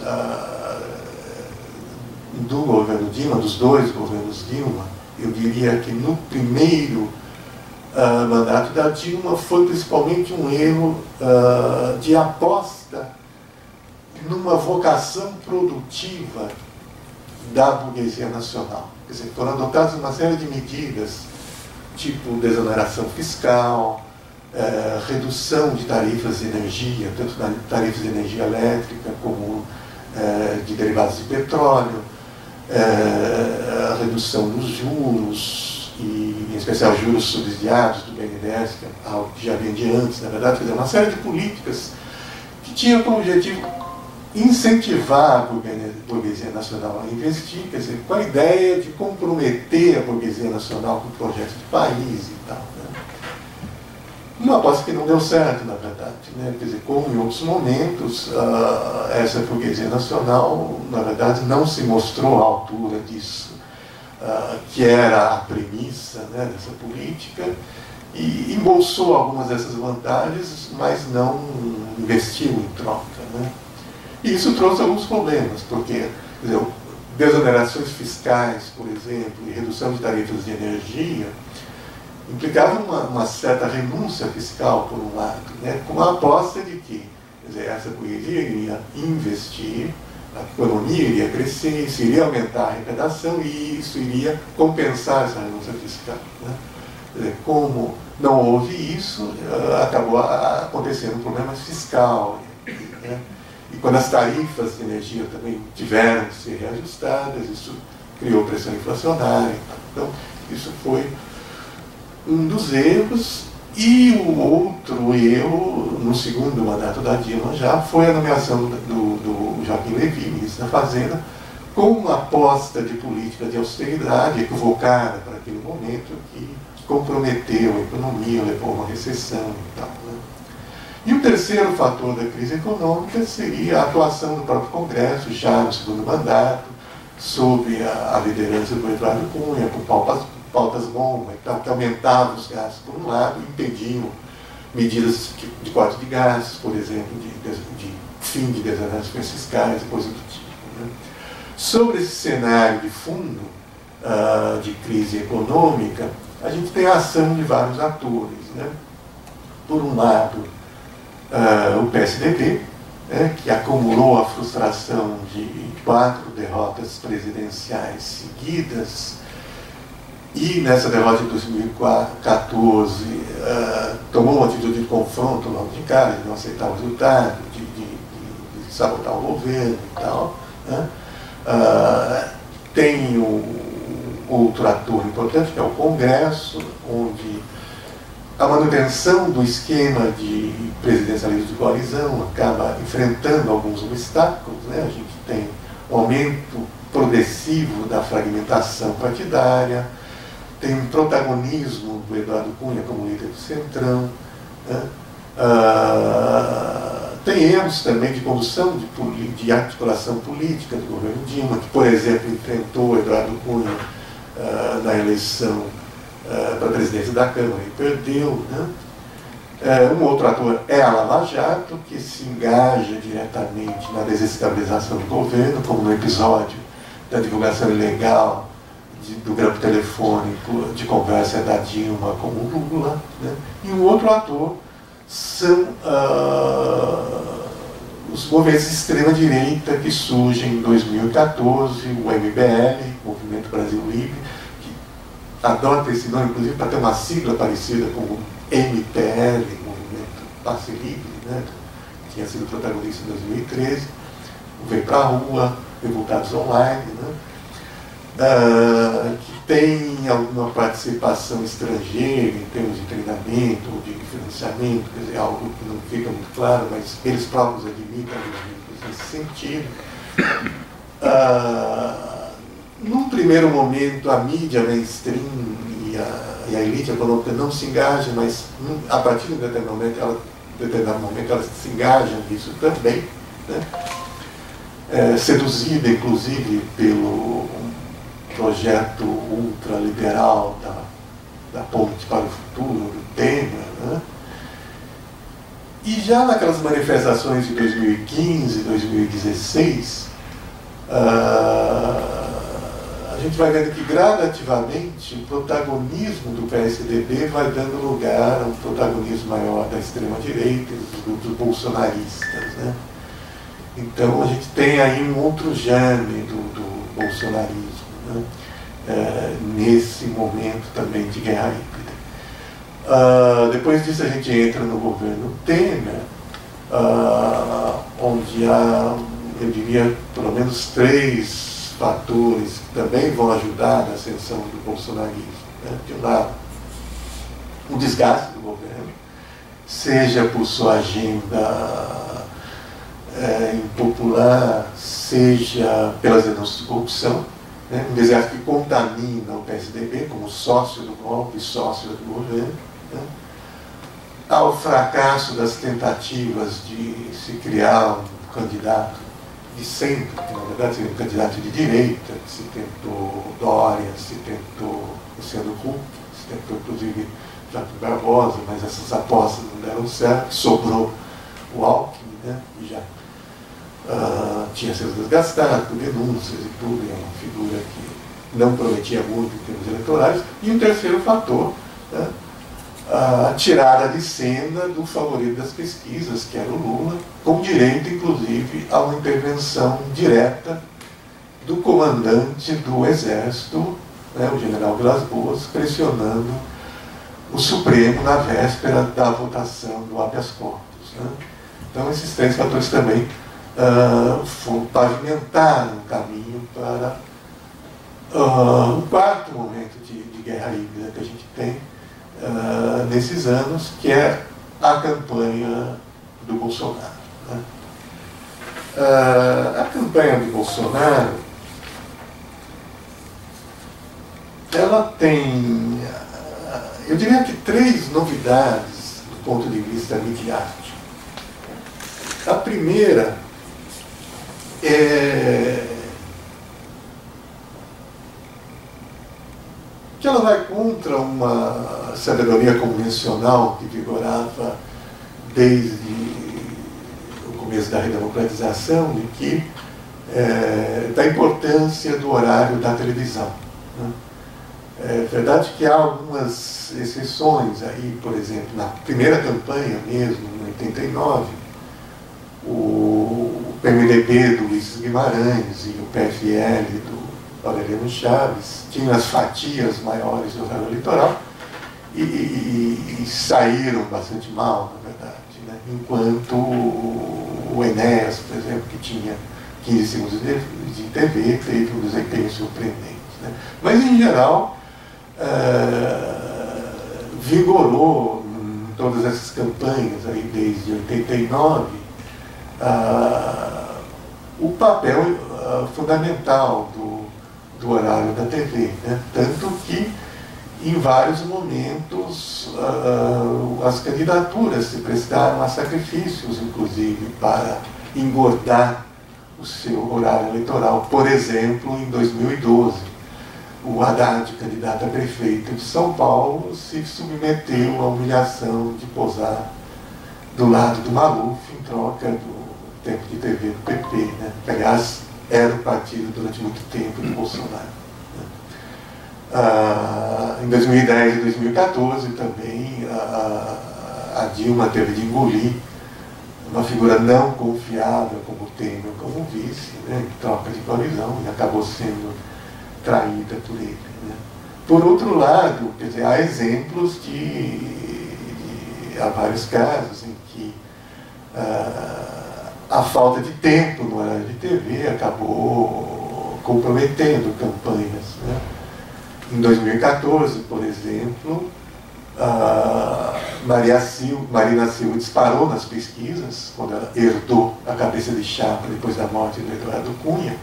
do governo Dilma, dos dois governos Dilma. Eu diria que no primeiro mandato da Dilma foi principalmente um erro de aposta numa vocação produtiva da burguesia nacional. Quer dizer, foram adotadas uma série de medidas, tipo desoneração fiscal, redução de tarifas de energia, tanto tarifas de energia elétrica como de derivados de petróleo, redução dos juros, e em especial juros subsidiados do BNDES, que é algo que já vem de antes, na verdade, quer dizer, uma série de políticas que tinham como objetivo incentivar a burguesia nacional a investir, quer dizer, com a ideia de comprometer a burguesia nacional com o projeto de país e tal, né? Uma aposta que não deu certo, na verdade, né? Quer dizer, como em outros momentos, essa burguesia nacional, na verdade, não se mostrou à altura disso, que era a premissa, né, dessa política, e embolsou algumas dessas vantagens, mas não investiu em troca, né? E isso trouxe alguns problemas, porque, quer dizer, desonerações fiscais, por exemplo, e redução de tarifas de energia, implicavam uma certa renúncia fiscal, por um lado, né, com a aposta de que, quer dizer, essa burguesia iria investir, a economia iria crescer, isso iria aumentar a arrecadação e isso iria compensar essa renúncia fiscal, né? Quer dizer, como não houve isso, acabou acontecendo um problema fiscal, né? E quando as tarifas de energia também tiveram que ser reajustadas, isso criou pressão inflacionária. Então, isso foi um dos erros. E o outro erro, no segundo mandato da Dilma já, foi a nomeação do Joaquim Levy, ministro da Fazenda, com uma aposta de política de austeridade equivocada para aquele momento, que comprometeu a economia, levou a uma recessão e tal, né? E o terceiro fator da crise econômica seria a atuação do próprio Congresso, já no segundo mandato, sob a liderança do Eduardo Cunha, com pautas bombas, que aumentavam os gastos por um lado, impediam medidas de corte de gastos, por exemplo, de fim de desonerações fiscais e coisas do tipo, né? Sobre esse cenário de fundo de crise econômica, a gente tem a ação de vários atores, né? Por um lado, o PSDB, né, que acumulou a frustração de 4 derrotas presidenciais seguidas, e nessa derrota de 2014 tomou uma atitude de confronto logo de cara, de não aceitar o resultado, de sabotar o governo e tal, né? Tem outro ator importante, que é o Congresso, onde a manutenção do esquema de presidencialismo de coalizão acaba enfrentando alguns obstáculos, né? A gente tem um aumento progressivo da fragmentação partidária, tem um protagonismo do Eduardo Cunha como líder do Centrão, né? Tem erros também de condução de articulação política do governo Dilma, que, por exemplo, enfrentou o Eduardo Cunha na eleição para a presidência da Câmara e perdeu, né? Um outro ator é a Lava Jato, que se engaja diretamente na desestabilização do governo, como no episódio da divulgação ilegal do grampo telefônico de conversa da Dilma com o Lula, né? E um outro ator são os movimentos de extrema-direita que surgem em 2014, o MBL, Movimento Brasil Livre, que adota esse nome, inclusive, para ter uma sigla parecida com o MPL, Movimento Passe Livre, né? Que tinha sido protagonista em 2013, Vem Pra Rua, Revoltados Online, né? Que tem alguma participação estrangeira em termos de treinamento ou de financiamento, quer dizer, algo que não fica muito claro, mas eles próprios admitem nesse sentido. Num primeiro momento, a mídia mainstream e a elite econômica não se engajam, mas a partir de um determinado momento elas se engajam nisso também, né? Seduzida, inclusive, pelo projeto ultraliberal da Ponte para o Futuro, do Temer, né? E já naquelas manifestações de 2015, 2016, a gente vai vendo que gradativamente o protagonismo do PSDB vai dando lugar a um protagonismo maior da extrema-direita e dos grupos bolsonaristas, né? Então a gente tem aí um outro germe do bolsonarismo, né? Nesse momento também de guerra híbrida. Depois disso a gente entra no governo Temer, onde há, eu diria, pelo menos 3 fatores que também vão ajudar na ascensão do bolsonarismo, né? De um lado, o desgaste do governo, seja por sua agenda impopular, seja pelas denúncias de corrupção, né? Um desgaste que contamina o PSDB como sócio do golpe, sócio do governo, né? Ao fracasso das tentativas de se criar um candidato de centro, que na verdade seria um candidato de direita, que se tentou Dória, se tentou Luciano Huck, se tentou inclusive Jato Barbosa, mas essas apostas não deram certo, sobrou o Alckmin, né? E já tinha sido desgastado por denúncias e tudo, é uma figura que não prometia muito em termos eleitorais. E um terceiro fator, né? A tirada de cena do favorito das pesquisas, que era o Lula, com direito, inclusive, a uma intervenção direta do comandante do Exército, né, o general Vilas Boas, pressionando o Supremo na véspera da votação do habeas corpus, né? Então, esses 3 fatores também pavimentaram o caminho para o quarto momento de guerra híbrida que a gente tem nesses anos, que é a campanha do Bolsonaro, né? A campanha do Bolsonaro, ela tem, eu diria que 3 novidades do ponto de vista midiático. A primeira é que ela vai contra uma sabedoria convencional que vigorava desde o começo da redemocratização, de que da importância do horário da televisão, né? É verdade que há algumas exceções aí, por exemplo, na primeira campanha mesmo, em 89, o PMDB do Ulisses Guimarães e o PFL do Aureliano Chaves tinham as fatias maiores do horário eleitoral e saíram bastante mal, na verdade, né? Enquanto o Enéas, por exemplo, que tinha 15 segundos de TV, teve um desempenho surpreendente, né? Mas, em geral, vigorou em todas essas campanhas aí desde 89 o papel fundamental do horário da TV, né? Tanto que em vários momentos as candidaturas se prestaram a sacrifícios, inclusive, para engordar o seu horário eleitoral. Por exemplo, em 2012, o Haddad, candidato a prefeito de São Paulo, se submeteu à humilhação de posar do lado do Maluf em troca do tempo de TV do PP, né? Que, aliás, era o partido durante muito tempo do Bolsonaro, né? Em 2010 e 2014 também a Dilma teve de engolir uma figura não confiável como Temer, como vice, né? Em troca de coalizão, e acabou sendo traída por ele, né? Por outro lado, quer dizer, há exemplos há vários casos em que a falta de tempo no horário de TV acabou comprometendo campanhas, né? Em 2014, por exemplo, Marina Silva disparou nas pesquisas, quando ela herdou a cabeça de chapa depois da morte do Eduardo Cunha.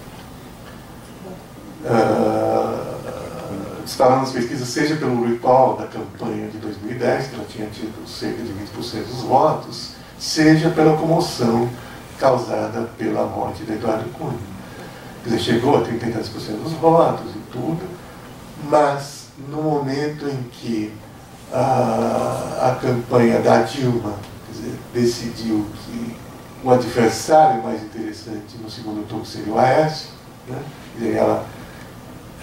Disparou nas pesquisas, seja pelo recall da campanha de 2010, que ela tinha tido cerca de 20% dos votos, seja pela comoção causada pela morte de Eduardo Cunha. Quer dizer, chegou a 30% dos votos e tudo, mas no momento em que a campanha da Dilma, quer dizer, decidiu que o adversário mais interessante no segundo turno seria o Aécio, né? Quer dizer, ela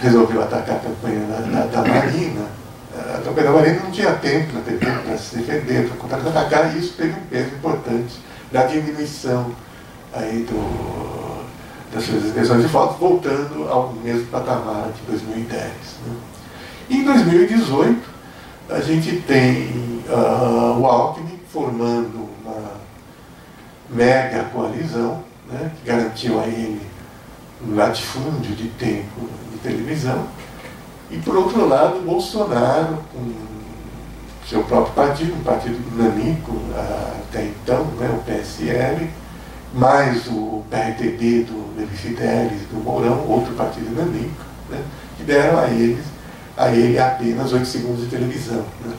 resolveu atacar a campanha da Marina. A campanha da Marina não tinha tempo na TV para se defender, para contra-atacar, e isso teve um peso importante da diminuição aí das suas expressões de votos, voltando ao mesmo patamar de 2010. Né? Em 2018, a gente tem o Alckmin formando uma mega coalizão, né, que garantiu a ele um latifúndio de tempo de televisão, e por outro lado, Bolsonaro, com seu próprio partido, um partido dinâmico até então, né, o PSL, mais o PRTB do Levi Fidelis, do Mourão, outro partido dinâmico, né, que deram a ele apenas 8 segundos de televisão. Né?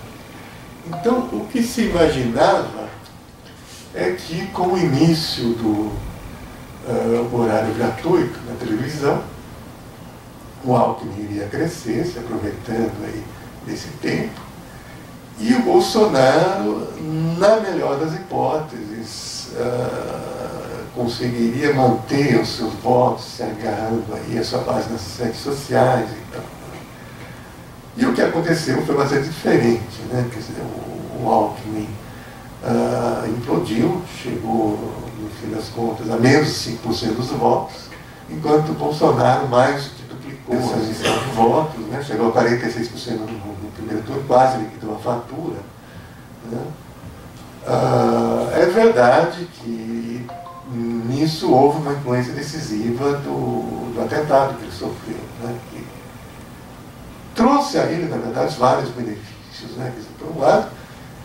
Então, o que se imaginava é que, com o início do horário gratuito na televisão, o Alckmin iria crescer, se aproveitando aí desse tempo, e o Bolsonaro, na melhor das hipóteses, conseguiria manter os seus votos, se agarrando aí a sua base nas redes sociais e tal. E o que aconteceu foi bastante diferente, né? Quer dizer, o Alckmin implodiu, chegou, no fim das contas, a menos de 5% dos votos, enquanto o Bolsonaro mais do que duplicou essa gestão de votos, né? Chegou a 46% no primeiro turno, quase liquidou a fatura. Né? É verdade que nisso houve uma influência decisiva do atentado que ele sofreu, né? Que trouxe a ele, na verdade, vários benefícios. Né? Quer dizer, por um lado,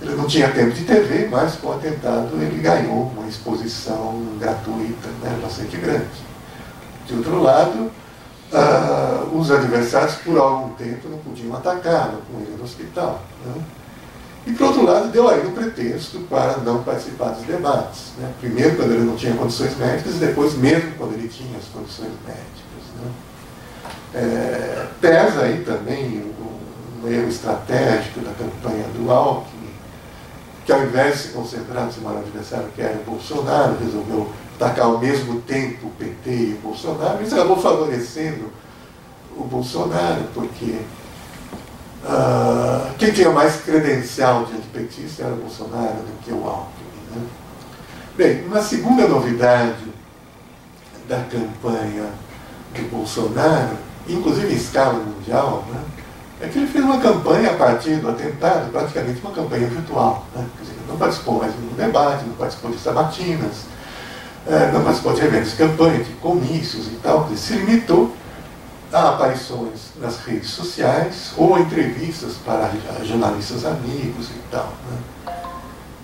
ele não tinha tempo de TV, mas com o atentado ele ganhou uma exposição gratuita, né? Bastante grande. De outro lado, os adversários, por algum tempo, não podiam atacá-lo com ele no hospital. Né? E, por outro lado, deu a ele um pretexto para não participar dos debates. Né? Primeiro, quando ele não tinha condições médicas, e depois, mesmo quando ele tinha as condições médicas. Né? Pesa aí também um erro estratégico da campanha do Alckmin, que ao invés de se concentrar no seu maior adversário, que era o Bolsonaro, resolveu atacar ao mesmo tempo o PT e o Bolsonaro. Isso acabou favorecendo o Bolsonaro, porque quem tinha mais credencial de antipetista era o Bolsonaro do que o Alckmin. Né? Bem, uma segunda novidade da campanha do Bolsonaro, inclusive em escala mundial, né, é que ele fez uma campanha a partir do atentado, praticamente uma campanha virtual. Né? Quer dizer, não participou mais de um debate, não participou de sabatinas, não participou de eventos de campanha, de comícios e tal. Ele se limitou a aparições nas redes sociais ou a entrevistas para jornalistas amigos e tal. Né?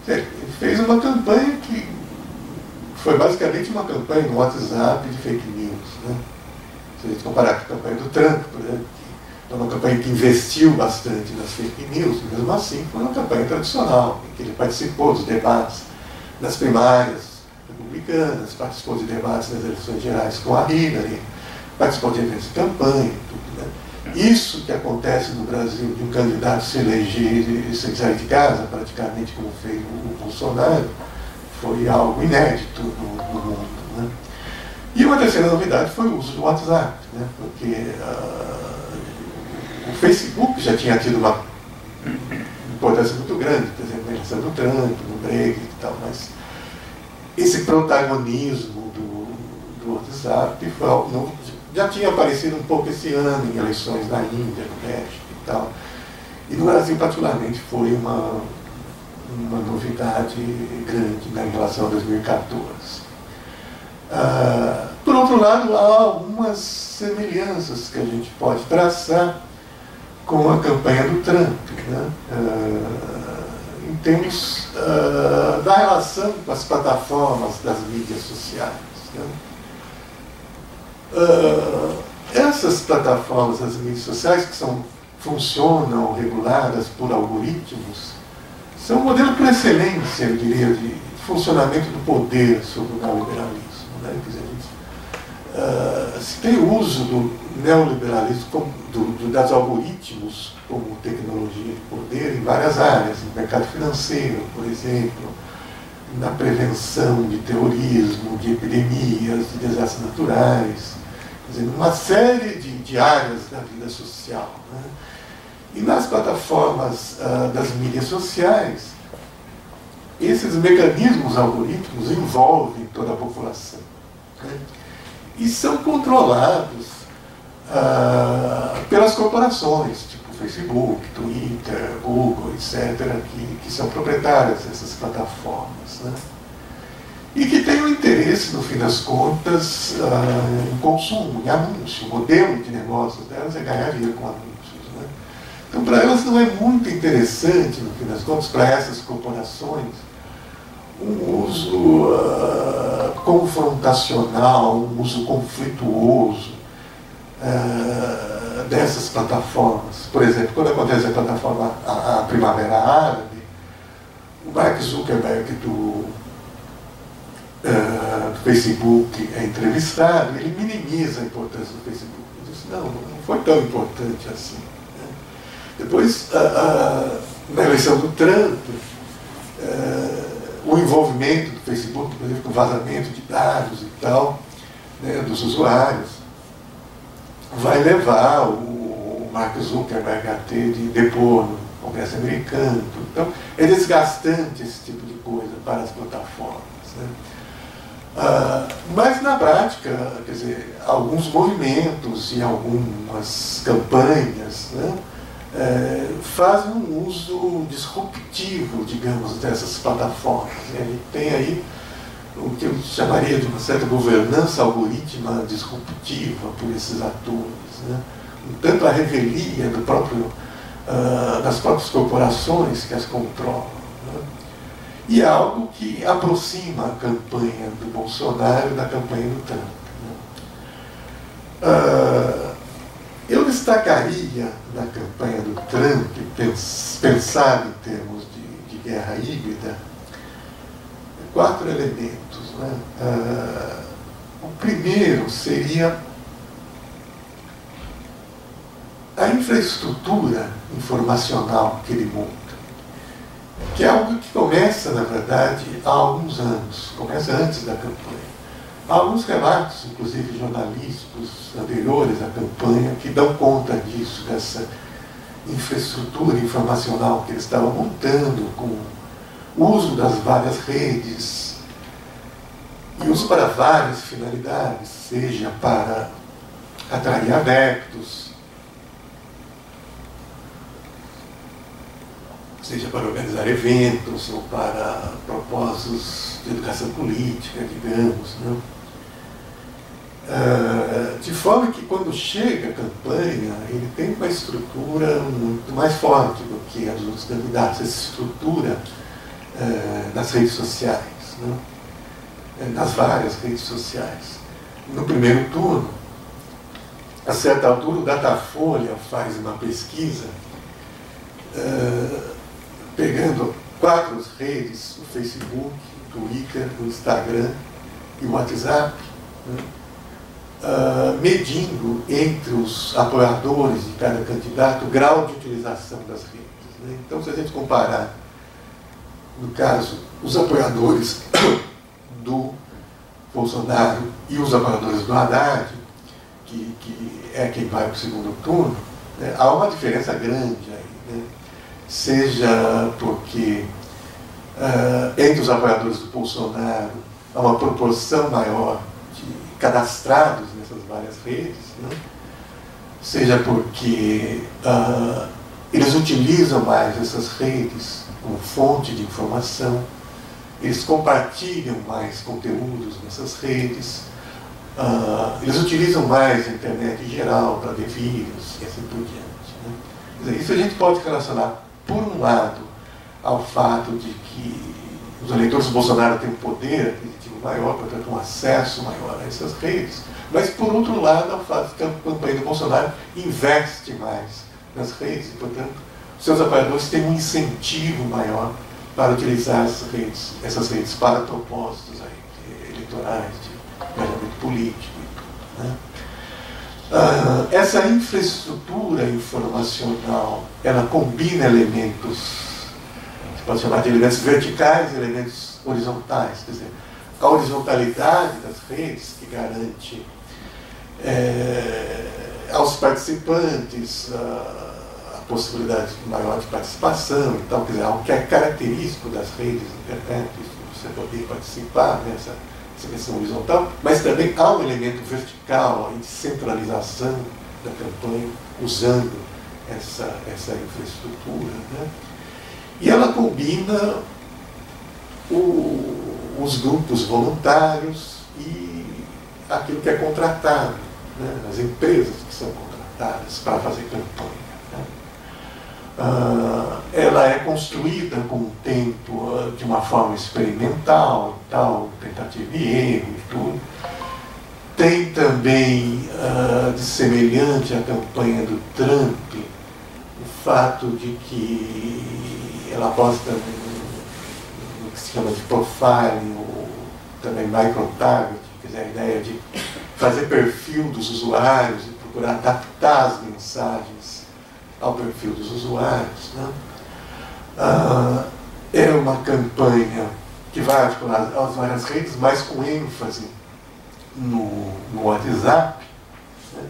Ele fez uma campanha que foi basicamente uma campanha no WhatsApp de fake news. Né? Se a gente comparar com a campanha do Trump, por exemplo, que é uma campanha que investiu bastante nas fake news, mesmo assim foi uma campanha tradicional, em que ele participou dos debates das primárias republicanas, participou de debates nas eleições gerais com a Hillary, participou de eventos de campanha e tudo. Né? Isso que acontece no Brasil, de um candidato se eleger sem sair de casa, praticamente como fez o Bolsonaro, foi algo inédito no mundo. Né? E uma terceira novidade foi o uso do WhatsApp, né? Porque o Facebook já tinha tido uma importância muito grande, por exemplo, na eleição do Trump, no Brexit e tal, mas esse protagonismo do WhatsApp foi algo novo. Já tinha aparecido um pouco esse ano em eleições na Índia, no México e tal. E no Brasil, particularmente, foi uma novidade grande, né, em relação a 2014. Por outro lado, há algumas semelhanças que a gente pode traçar com a campanha do Trump, né? Em termos da relação com as plataformas das mídias sociais, né? Essas plataformas das mídias sociais, que funcionam reguladas por algoritmos, são um modelo por excelência, eu diria, de funcionamento do poder sobre o neoliberalismo, né? Quer dizer, se tem o uso do neoliberalismo, das algoritmos como tecnologia de poder em várias áreas, no mercado financeiro, por exemplo, na prevenção de terrorismo, de epidemias, de desastres naturais, quer dizer, uma série de áreas da vida social, né? E nas plataformas das mídias sociais, esses mecanismos algorítmicos envolvem toda a população, né? E são controlados pelas corporações, tipo Facebook, Twitter, Google, etc., que são proprietárias dessas plataformas, né? E que têm o interesse, no fim das contas, em consumo, em anúncio. O modelo de negócios delas é ganhar dinheiro com anúncios, né? Então, para elas não é muito interessante, no fim das contas, para essas corporações, um uso confrontacional, um uso conflituoso dessas plataformas. Por exemplo, quando acontece a plataforma a Primavera Árabe, o Mark Zuckerberg do Facebook é entrevistado, ele minimiza a importância do Facebook. Ele diz, não foi tão importante assim, né? Depois, na eleição do Trump, o envolvimento do Facebook, por exemplo, com vazamento de dados e tal, né, dos usuários, vai levar o Mark Zuckerberg a ter de depor no Congresso americano. Então, é desgastante esse tipo de coisa para as plataformas, né? Mas, na prática, quer dizer, alguns movimentos e algumas campanhas, né, fazem um uso disruptivo, digamos, dessas plataformas. Ele tem aí o que eu chamaria de uma certa governança algorítmica disruptiva por esses atores, né? Tanto a revelia das próprias corporações que as controlam, né? E é algo que aproxima a campanha do Bolsonaro da campanha do Trump, né? Eu destacaria na campanha do Trump, pensado em termos de guerra híbrida, 4 elementos, né? O primeiro seria a infraestrutura informacional que ele monta, que é algo que começa, na verdade, há alguns anos, começa antes da campanha. Há alguns relatos, inclusive jornalísticos anteriores à campanha, que dão conta disso, dessa infraestrutura informacional que eles estavam montando, com o uso das várias redes, e uso para várias finalidades, seja para atrair adeptos, seja para organizar eventos ou para propósitos de educação política, digamos, né? De forma que, quando chega a campanha, ele tem uma estrutura muito mais forte do que a dos outros candidatos, essa estrutura nas redes sociais, né? Nas várias redes sociais. No primeiro turno, a certa altura, o Datafolha faz uma pesquisa pegando 4 redes, o Facebook, o Twitter, o Instagram e o WhatsApp, né? Medindo entre os apoiadores de cada candidato o grau de utilização das redes, né? Então, se a gente comparar, no caso, os apoiadores do Bolsonaro e os apoiadores do Haddad, que é quem vai para o segundo turno, né, há uma diferença grande aí, né? Seja porque entre os apoiadores do Bolsonaro há uma proporção maior de cadastrados nessas várias redes, né? Seja porque eles utilizam mais essas redes como fonte de informação, eles compartilham mais conteúdos nessas redes, eles utilizam mais a internet em geral para ver vídeos e assim por diante, né? Quer dizer, isso a gente pode relacionar, por um lado, ao fato de que os eleitores do Bolsonaro têm um poder aquisitivo maior, portanto um acesso maior a essas redes, mas por outro lado ao fato de que a campanha do Bolsonaro investe mais nas redes e, portanto, seus apoiadores têm um incentivo maior para utilizar essas redes para propósitos aí, eleitorais, de engajamento político. Né? Essa infraestrutura informacional, ela combina elementos, você pode chamar de elementos verticais e elementos horizontais. Quer dizer, a horizontalidade das redes, que garante aos participantes a possibilidade maior de participação e tal, quer dizer, algo que é característico das redes da internet, você poder participar nessa questão horizontal, mas também há um elemento vertical de centralização da campanha usando essa infraestrutura, né? E ela combina os grupos voluntários e aquilo que é contratado, né? As empresas que são contratadas para fazer campanha, né? Ela é construída com o tempo de uma forma experimental, tal, tentativa e erro e tudo. Tem também, de semelhante à campanha do Trump, o fato de que ela aposta no que se chama de profiling, ou também micro-targeting, quer dizer, a ideia de fazer perfil dos usuários e procurar adaptar as mensagens ao perfil dos usuários, né? É uma campanha que vai articular as várias redes, mas com ênfase no WhatsApp, né?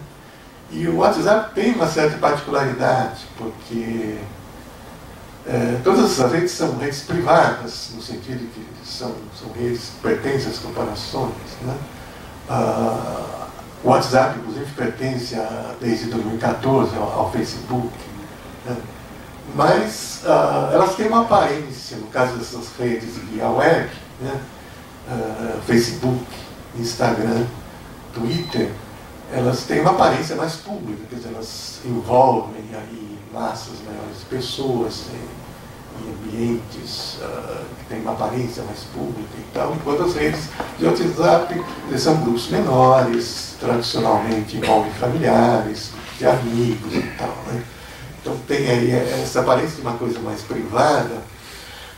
E o WhatsApp tem uma certa particularidade, porque todas essas redes são redes privadas, no sentido que são redes que pertencem às corporações, né? O WhatsApp, inclusive, pertence desde 2014 ao Facebook, né? Mas elas têm uma aparência, no caso dessas redes via web, né? Facebook, Instagram, Twitter, elas têm uma aparência mais pública, quer dizer, elas envolvem aí massas maiores de pessoas em ambientes que têm uma aparência mais pública e tal, enquanto as redes de WhatsApp são grupos menores, tradicionalmente envolvem familiares, de amigos e tal, né? Então tem aí essa aparência de uma coisa mais privada,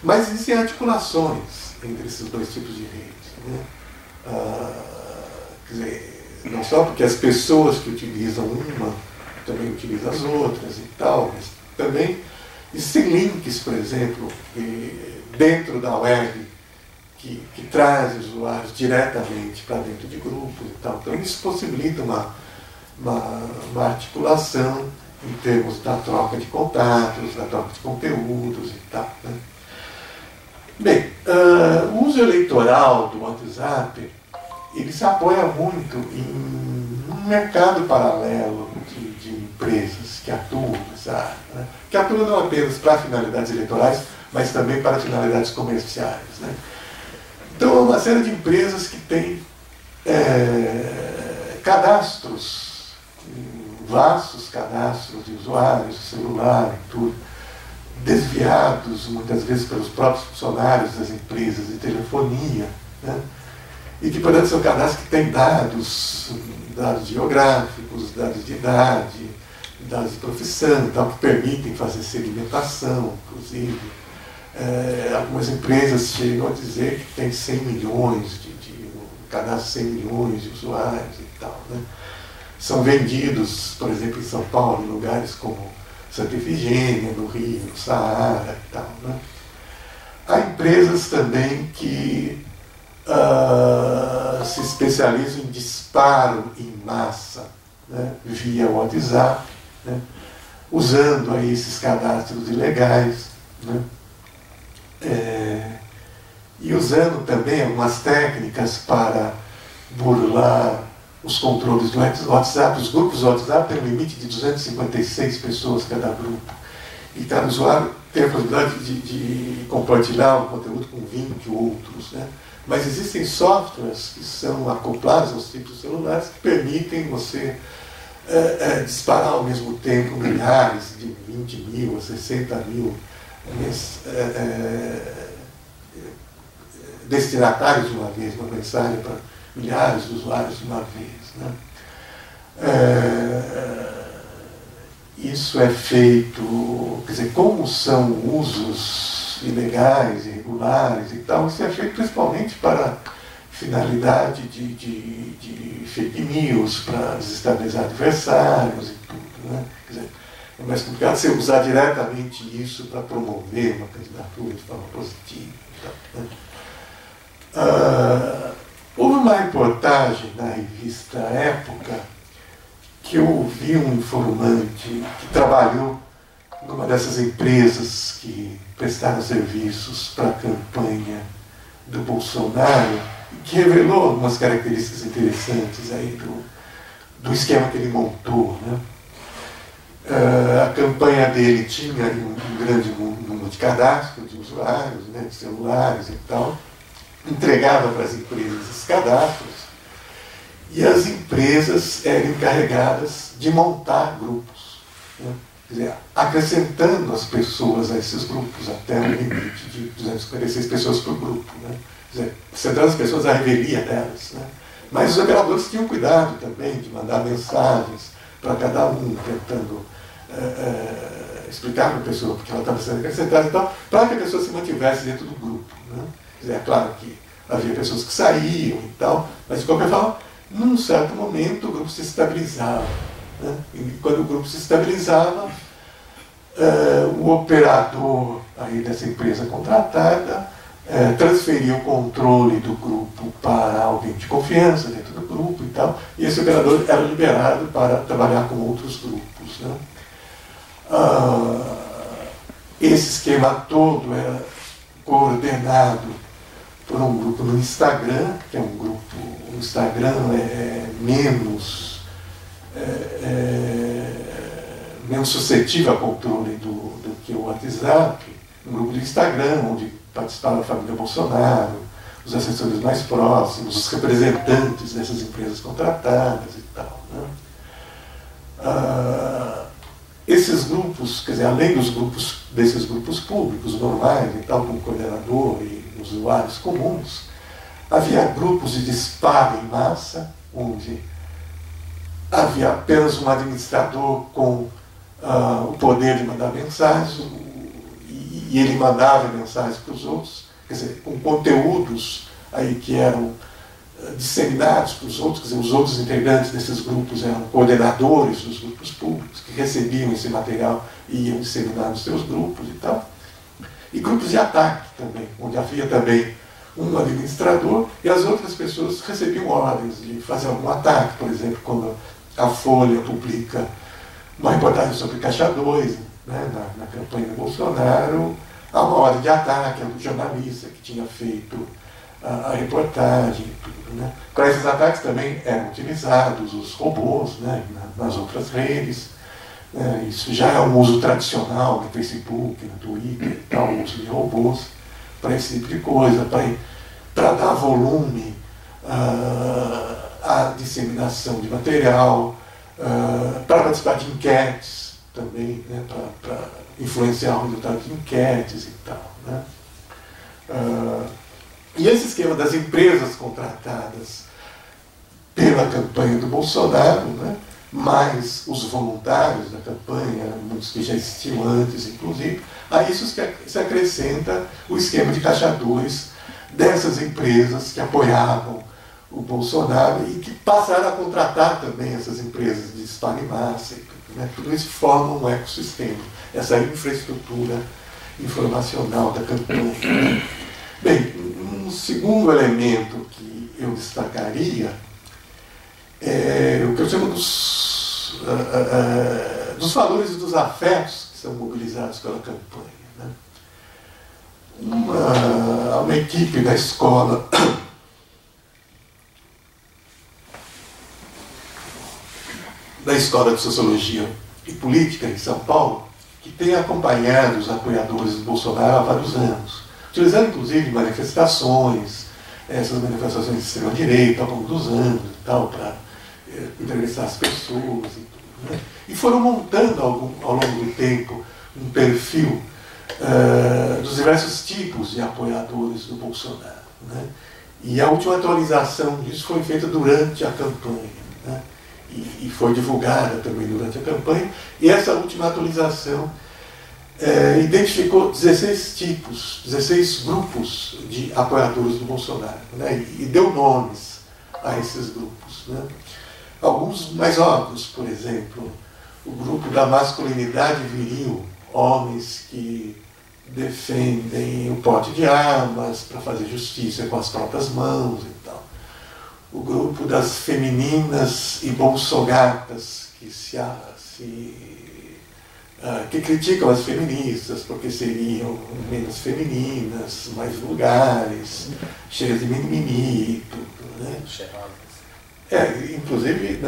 mas existem articulações entre esses dois tipos de redes, né? Quer dizer, não só porque as pessoas que utilizam uma também utilizam as outras e tal, mas também existem links, por exemplo, dentro da web que traz usuários diretamente para dentro de grupos e tal. Então isso possibilita uma articulação em termos da troca de contatos, da troca de conteúdos e tal, né? Bem, o uso eleitoral do WhatsApp, ele se apoia muito em um mercado paralelo de empresas que atuam nessa área, né? Que atuam não apenas para finalidades eleitorais, mas também para finalidades comerciais, né? Então, é uma série de empresas que têm cadastros, vastos cadastros de usuários, celular e tudo, desviados muitas vezes pelos próprios funcionários das empresas de telefonia, né? E que, portanto, são cadastros que têm dados geográficos, dados de idade, dados de profissão, tal, que permitem fazer segmentação, inclusive. Algumas empresas chegam a dizer que tem 100 milhões cadastro 100 milhões de usuários e tal, né? São vendidos, por exemplo, em São Paulo, em lugares como Santa Efigênia, no Rio, no Saara e tal, né? Há empresas também que se especializam em disparo em massa, né, via WhatsApp, né, usando aí esses cadastros ilegais, né, e usando também algumas técnicas para burlar os controles do WhatsApp. Os grupos do WhatsApp têm um limite de 256 pessoas cada grupo. E cada usuário tem a possibilidade de compartilhar o conteúdo com 20 outros, né? Mas existem softwares que são acoplados aos tipos celulares que permitem você disparar ao mesmo tempo milhares, de 20 mil a 60 mil destinatários de uma vez, uma mensagem para milhares de usuários de uma vez, né? Isso é feito, quer dizer, como são usos ilegais, irregulares e tal, isso é feito principalmente para finalidade de fake news, para desestabilizar adversários e tudo, né? Quer dizer, é mais complicado você usar diretamente isso para promover uma candidatura de forma positiva e tal, né? Houve uma reportagem na revista Época que eu ouvi um informante que trabalhou numa dessas empresas que prestaram serviços para a campanha do Bolsonaro, que revelou algumas características interessantes aí do esquema que ele montou, né? A campanha dele tinha um grande número de cadastros de usuários, né, de celulares e tal, entregava para as empresas esses cadastros, e as empresas eram encarregadas de montar grupos, né? Quer dizer, acrescentando as pessoas a esses grupos até um limite de 256 pessoas por grupo, né? Quer dizer, acrescentando as pessoas à revelia delas, né? Mas os operadores tinham cuidado também de mandar mensagens para cada um, tentando explicar para a pessoa porque ela estava sendo acrescentada e tal, para que a pessoa se mantivesse dentro do grupo, né? Quer dizer, é claro que havia pessoas que saíam e tal, mas de qualquer forma, num certo momento o grupo se estabilizava, né? E quando o grupo se estabilizava, o operador aí dessa empresa contratada transferia o controle do grupo para alguém de confiança dentro do grupo e tal, e esse operador era liberado para trabalhar com outros grupos, né? Esse esquema todo era coordenado por um grupo no Instagram, que é um grupo, o Instagram é menos suscetível a controle do que o WhatsApp, um grupo do Instagram, onde participava a família Bolsonaro, os assessores mais próximos, os representantes dessas empresas contratadas e tal, né? Esses grupos, quer dizer, além desses grupos públicos normais e tal, com coordenador e usuários comuns, havia grupos de disparo em massa, onde havia apenas um administrador com o poder de mandar mensagens, e ele mandava mensagens para os outros, quer dizer, com conteúdos aí que eram disseminados para os outros, quer dizer, os outros integrantes desses grupos eram coordenadores dos grupos públicos, que recebiam esse material e iam disseminar nos seus grupos e tal. E grupos de ataque também, onde havia também um administrador e as outras pessoas recebiam ordens de fazer algum ataque. Por exemplo, quando a Folha publica uma reportagem sobre Caixa 2, né, na campanha do Bolsonaro, há uma ordem de ataque ao jornalista que tinha feito a reportagem e tudo, né? Para esses ataques também eram utilizados os robôs, né, nas outras redes. Isso já é um uso tradicional no Facebook, no Twitter e tal, o uso de robôs para esse tipo de coisa, para dar volume à disseminação de material, para participar de enquetes também, né, para influenciar o resultado de enquetes e tal, né? E esse esquema das empresas contratadas pela campanha do Bolsonaro, né, mais os voluntários da campanha, muitos que já existiam antes, inclusive, a isso se acrescenta o esquema de Caixa 2 dessas empresas que apoiavam o Bolsonaro e que passaram a contratar também essas empresas de disparo em massa. Né? Tudo isso forma um ecossistema, essa infraestrutura informacional da campanha. Bem, um segundo elemento que eu destacaria é o que eu chamo dos valores e dos afetos que são mobilizados pela campanha, né? Uma equipe da escola de Sociologia e Política em São Paulo, que tem acompanhado os apoiadores do Bolsonaro há vários anos, utilizando inclusive manifestações, essas manifestações de extrema-direita ao longo dos anos e tal, para entrevistar as pessoas e tudo, né? E foram montando ao longo do tempo um perfil dos diversos tipos de apoiadores do Bolsonaro, né? E a última atualização disso foi feita durante a campanha, né? E foi divulgada também durante a campanha, e essa última atualização identificou 16 tipos, 16 grupos de apoiadores do Bolsonaro, né? E deu nomes a esses grupos, né? Alguns mais óbvios, por exemplo, o grupo da masculinidade viril, homens que defendem o porte de armas para fazer justiça com as próprias mãos e tal. O grupo das femininas e bolsogatas, que criticam as feministas porque seriam menos femininas, mais vulgares, cheias de mimimi e tudo, né? Inclusive,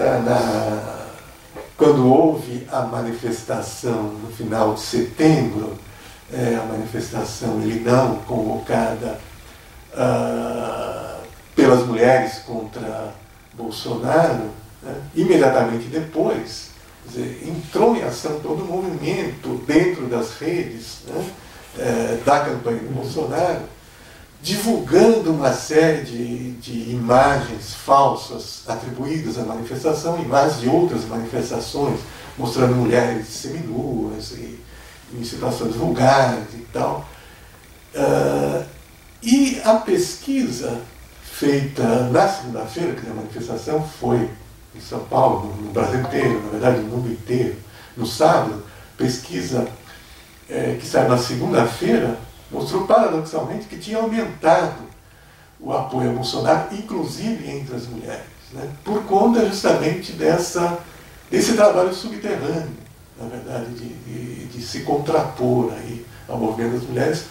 quando houve a manifestação no final de setembro, a manifestação não convocada pelas mulheres contra Bolsonaro, né? Imediatamente depois, quer dizer, entrou em ação todo o movimento dentro das redes, né, da campanha do Bolsonaro, divulgando uma série de imagens falsas atribuídas à manifestação, imagens de outras manifestações, mostrando mulheres seminuas e em situações vulgares e tal. E a pesquisa feita na segunda-feira, que a manifestação foi em São Paulo, no Brasil inteiro, na verdade no mundo inteiro, no sábado, pesquisa que saiu na segunda-feira, mostrou paradoxalmente que tinha aumentado o apoio a Bolsonaro, inclusive entre as mulheres, né? Por conta justamente desse trabalho subterrâneo, na verdade, de se contrapor aí ao movimento das mulheres,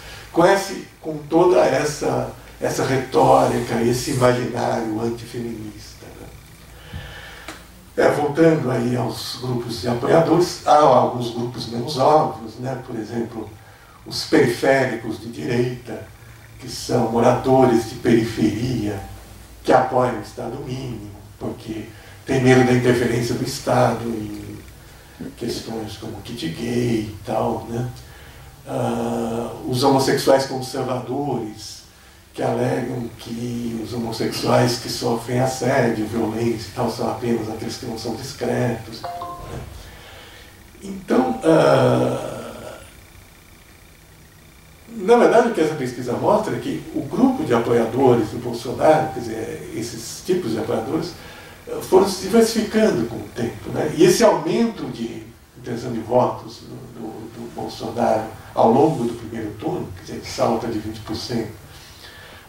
com toda essa retórica, esse imaginário antifeminista, né? Voltando aí aos grupos de apoiadores, há alguns grupos menos óbvios, né? Por exemplo, os periféricos de direita, que são moradores de periferia, que apoiam o Estado mínimo, porque tem medo da interferência do Estado em questões como kit gay e tal, né? Os homossexuais conservadores, que alegam que os homossexuais que sofrem assédio, violência e tal, são apenas aqueles que não são discretos. Né? Então, na verdade, o que essa pesquisa mostra é que o grupo de apoiadores do Bolsonaro, quer dizer, esses tipos de apoiadores, foram se diversificando com o tempo, né? E esse aumento de intenção de votos do Bolsonaro ao longo do primeiro turno, quer dizer, salta de 20%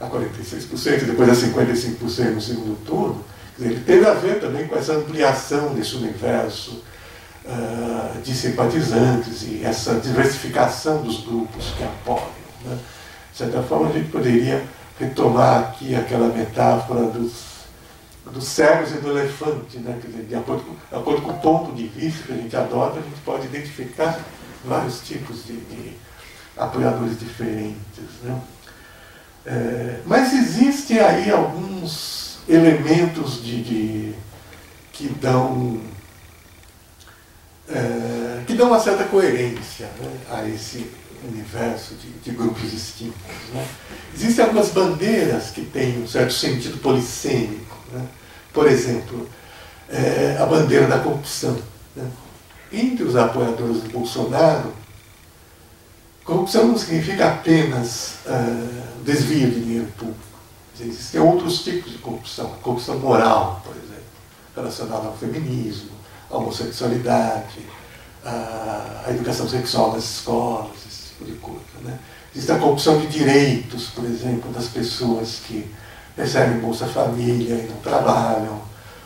a 46%, e depois a 55% no segundo turno, quer dizer, ele teve a ver também com essa ampliação desse universo de simpatizantes e essa diversificação dos grupos que apoiam, né? De certa forma, a gente poderia retomar aqui aquela metáfora dos cegos e do elefante, né? Quer dizer, de acordo com o ponto de vista que a gente adota, a gente pode identificar vários tipos de apoiadores diferentes, né? Mas existem aí alguns elementos que dão uma certa coerência, né, a esse universo de grupos distintos, né? Existem algumas bandeiras que têm um certo sentido polissêmico, né? Por exemplo, a bandeira da corrupção, né? Entre os apoiadores do Bolsonaro, corrupção não significa apenas desvio de dinheiro público. Existem outros tipos de corrupção, corrupção moral, por exemplo, relacionada ao feminismo, à homossexualidade, à educação sexual nas escolas, esse tipo de coisa, né? Existe a corrupção de direitos, por exemplo, das pessoas que recebem Bolsa Família e não trabalham,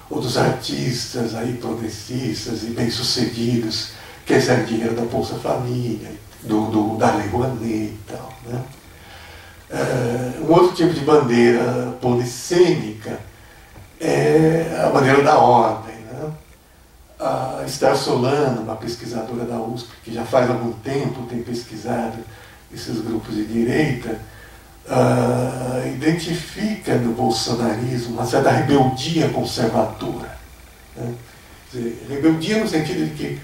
ou dos artistas aí progressistas e bem-sucedidos que recebem dinheiro da Bolsa Família, da Lei Rouanet e tal, né? Um outro tipo de bandeira polissêmica é a bandeira da ordem, né? A Esther Solano, uma pesquisadora da USP, que já faz algum tempo tem pesquisado esses grupos de direita, identifica no bolsonarismo uma certa rebeldia conservadora, Né? Quer dizer, rebeldia no sentido de que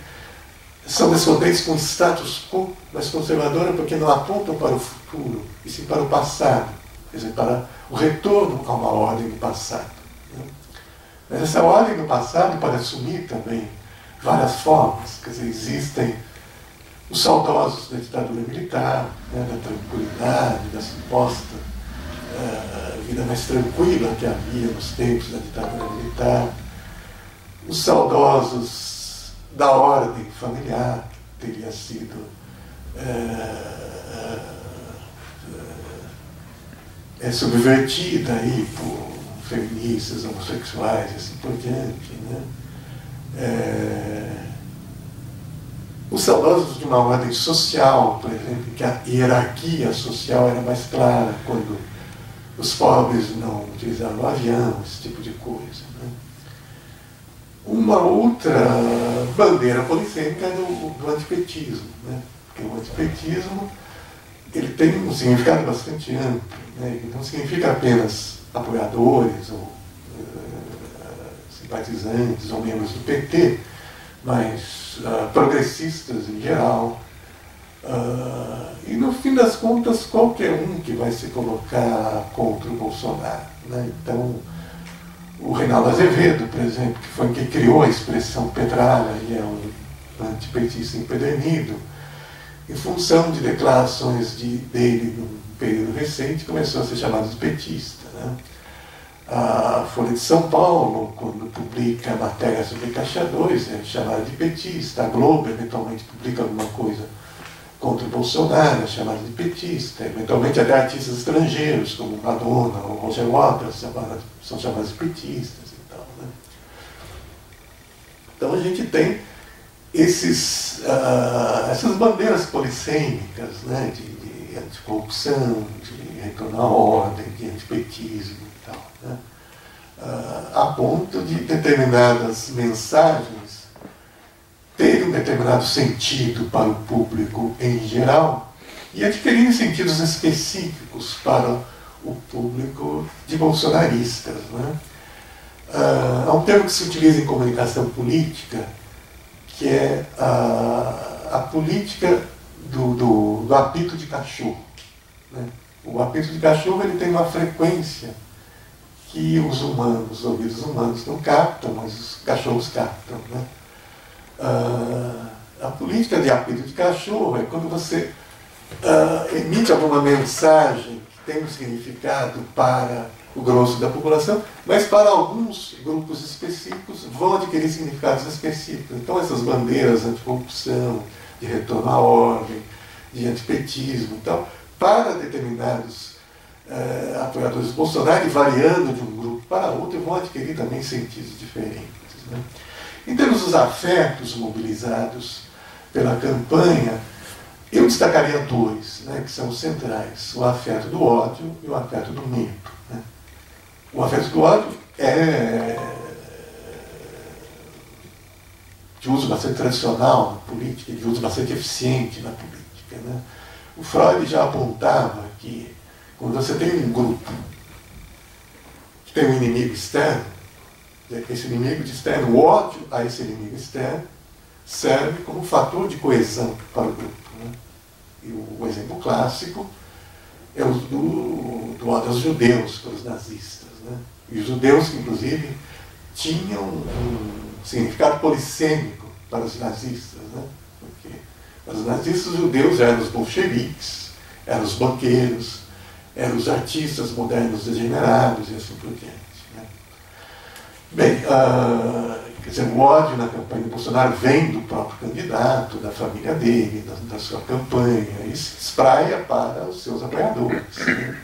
são descontentes com o status quo, mas conservadora porque não apontam para o futuro, e sim para o passado, quer dizer, para o retorno a uma ordem do passado. Né? Mas essa ordem do passado pode assumir também várias formas, quer dizer, existem os saudosos da ditadura militar, né, da tranquilidade, da suposta vida mais tranquila que havia nos tempos da ditadura militar, os saudosos da ordem familiar, que teria sido subvertida aí por feministas, homossexuais e assim por diante. Né? Os saudosos de uma ordem social, por exemplo, que a hierarquia social era mais clara, quando os pobres não utilizavam o avião, esse tipo de coisa. Né? Uma outra bandeira polissêmica é do antipetismo, né? Porque o antipetismo ele tem um significado bastante amplo, né? Ele não significa apenas apoiadores ou simpatizantes ou membros do PT, mas progressistas em geral. E no fim das contas, qualquer um que vai se colocar contra o Bolsonaro. Né? Então, o Reinaldo Azevedo, por exemplo, que foi quem criou a expressão petralha e é um antipetista empedernido, em função de declarações dele num período recente, começou a ser chamado de petista. Né? A Folha de São Paulo, quando publica matéria sobre Caixa 2, é chamada de petista. A Globo, eventualmente, publica alguma coisa contra o Bolsonaro, é chamada de petista. Eventualmente, até artistas estrangeiros, como Madonna ou Roger Waters, são chamados de petistas e tal. Né? Então, a gente tem essas bandeiras polissêmicas, né, de anticorrupção, de retorno à ordem, de antipetismo e tal, né, a ponto de determinadas mensagens terem um determinado sentido para o público em geral e adquirirem sentidos específicos para o público de bolsonaristas. Né. Há um termo que se utiliza em comunicação política, que é a política do apito de cachorro. Né? O apito de cachorro ele tem uma frequência que os ouvidos humanos não captam, mas os cachorros captam. Né? A política de apito de cachorro é quando você emite alguma mensagem que tem um significado para o grosso da população, mas para alguns grupos específicos vão adquirir significados específicos. Então essas bandeiras anticorrupção, de retorno à ordem, de antipetismo, então, para determinados apoiadores do Bolsonaro, e variando de um grupo para outro, vão adquirir também sentidos diferentes. Né? Em termos dos afetos mobilizados pela campanha, eu destacaria dois, né, que são centrais: o afeto do ódio e o afeto do medo. Né? O afeto do ódio é de uso bastante tradicional na política, de uso bastante eficiente na política. Né? O Freud já apontava que quando você tem um grupo que tem um inimigo externo, esse inimigo externo, o ódio a esse inimigo externo, serve como fator de coesão para o grupo. Né? E o exemplo clássico é o do ódio aos judeus pelos nazistas. Né? E os judeus, que inclusive tinham um significado polissêmico para os nazistas. Né? Porque para os nazistas, os judeus eram os bolcheviques, eram os banqueiros, eram os artistas modernos degenerados e assim por diante. Né? Bem, quer dizer, o ódio na campanha do Bolsonaro vem do próprio candidato, da família dele, da sua campanha, e se espraia para os seus apoiadores. Né?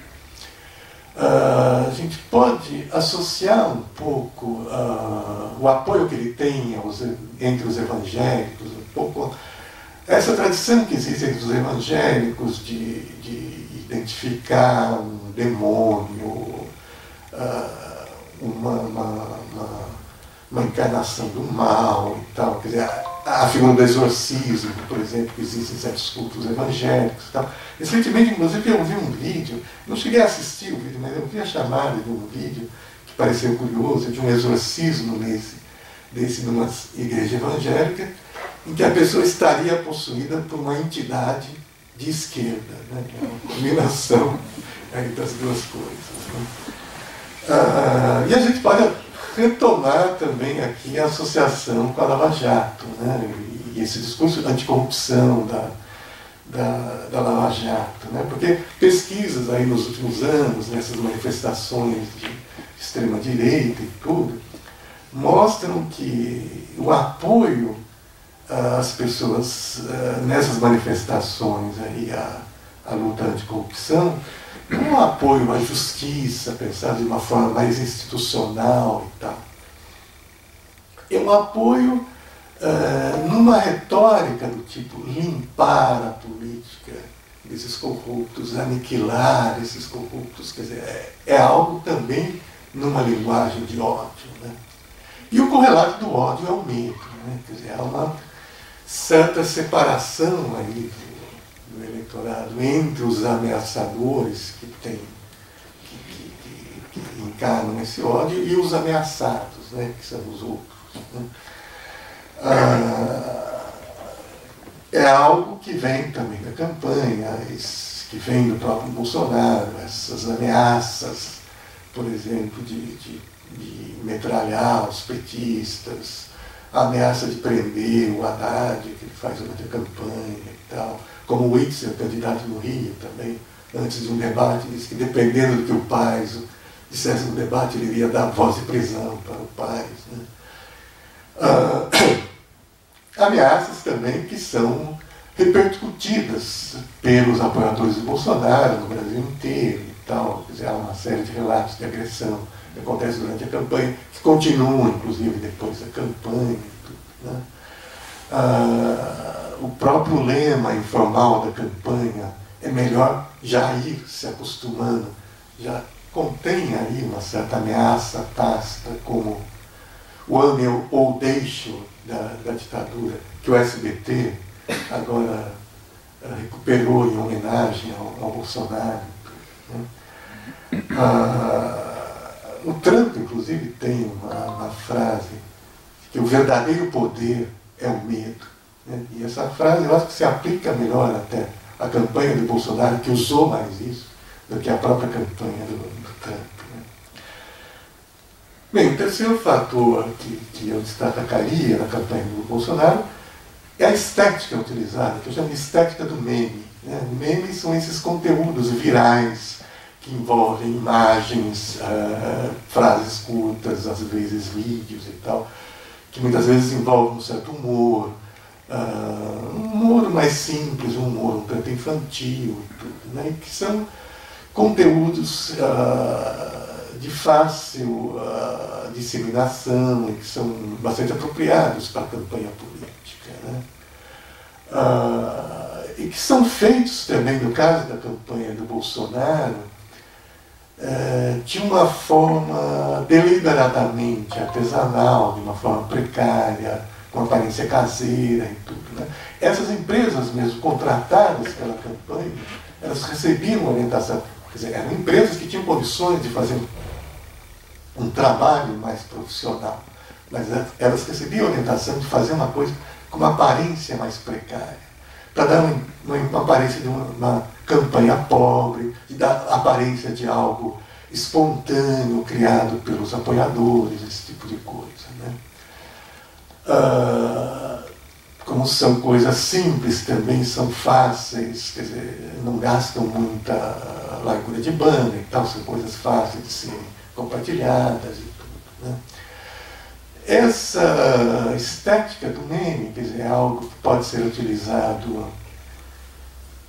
A gente pode associar um pouco o apoio que ele tem entre os evangélicos, um pouco essa tradição que existe entre os evangélicos de identificar um demônio, uma encarnação do mal e tal. Quer dizer, a figura do exorcismo, por exemplo, que existe em certos cultos evangélicos e tal. Recentemente, inclusive, eu vi um vídeo, não cheguei a assistir o vídeo, mas eu vi a chamada de um vídeo que pareceu curioso, de um exorcismo desse numa igreja evangélica, em que a pessoa estaria possuída por uma entidade de esquerda, né? É uma combinação aí das duas coisas, né? E a gente pode retomar também aqui a associação com a Lava Jato, né? E esse discurso anticorrupção da Lava Jato, né? Porque pesquisas aí nos últimos anos, nessas manifestações de extrema-direita e tudo, mostram que o apoio às pessoas nessas manifestações aí, à luta anticorrupção, não é um apoio à justiça, pensado de uma forma mais institucional e tal. É um apoio numa retórica do tipo limpar a política desses corruptos, aniquilar esses corruptos, quer dizer, é algo também numa linguagem de ódio, né? E o correlato do ódio é o medo, né? Quer dizer, há uma certa separação aí do eleitorado entre os ameaçadores que encarnam esse ódio e os ameaçados, né? Que são os outros, né? É algo que vem também da campanha, que vem do próprio Bolsonaro, essas ameaças, por exemplo, de metralhar os petistas, a ameaça de prender o Haddad, que ele faz durante a campanha e tal, como o Witzel, candidato no Rio também, antes de um debate, disse que dependendo do que o Paes dissesse no debate, ele iria dar voz de prisão para o Paes, né? Ameaças também que são repercutidas pelos apoiadores de Bolsonaro no Brasil inteiro e tal. Quer dizer, há uma série de relatos de agressão que acontece durante a campanha, que continuam, inclusive, depois da campanha e tudo, né? O próprio lema informal da campanha é melhor já ir se acostumando, já contém aí uma certa ameaça tácita, como o ame ou deixe da ditadura, que o SBT agora recuperou em homenagem ao Bolsonaro, né? O Trump, inclusive, tem uma frase que o verdadeiro poder é o medo, né? E essa frase eu acho que se aplica melhor até à campanha do Bolsonaro, que usou mais isso do que a própria campanha do Trump, né? Bem, o terceiro fator que eu destacaria na campanha do Bolsonaro é a estética utilizada, que eu chamo de estética do meme, né? Memes são esses conteúdos virais que envolvem imagens, frases curtas, às vezes vídeos e tal, que muitas vezes envolvem um certo humor, um humor mais simples, um humor um tanto infantil e tudo, né? E que são conteúdos de fácil disseminação e que são bastante apropriados para a campanha política, né? E que são feitos também, no caso da campanha do Bolsonaro, de uma forma deliberadamente artesanal, de uma forma precária, com aparência caseira e tudo, né? Essas empresas mesmo contratadas pela campanha, elas recebiam orientação, quer dizer, eram empresas que tinham condições de fazer um trabalho mais profissional, mas elas recebiam orientação de fazer uma coisa com uma aparência mais precária, para dar uma aparência de uma campanha pobre, de dar aparência de algo espontâneo, criado pelos apoiadores, esse tipo de coisa, né? Como são coisas simples, também são fáceis, quer dizer, não gastam muita largura de banda e tal, são coisas fáceis de serem compartilhadas e tudo, né? Essa estética do meme, quer dizer, é algo que pode ser utilizado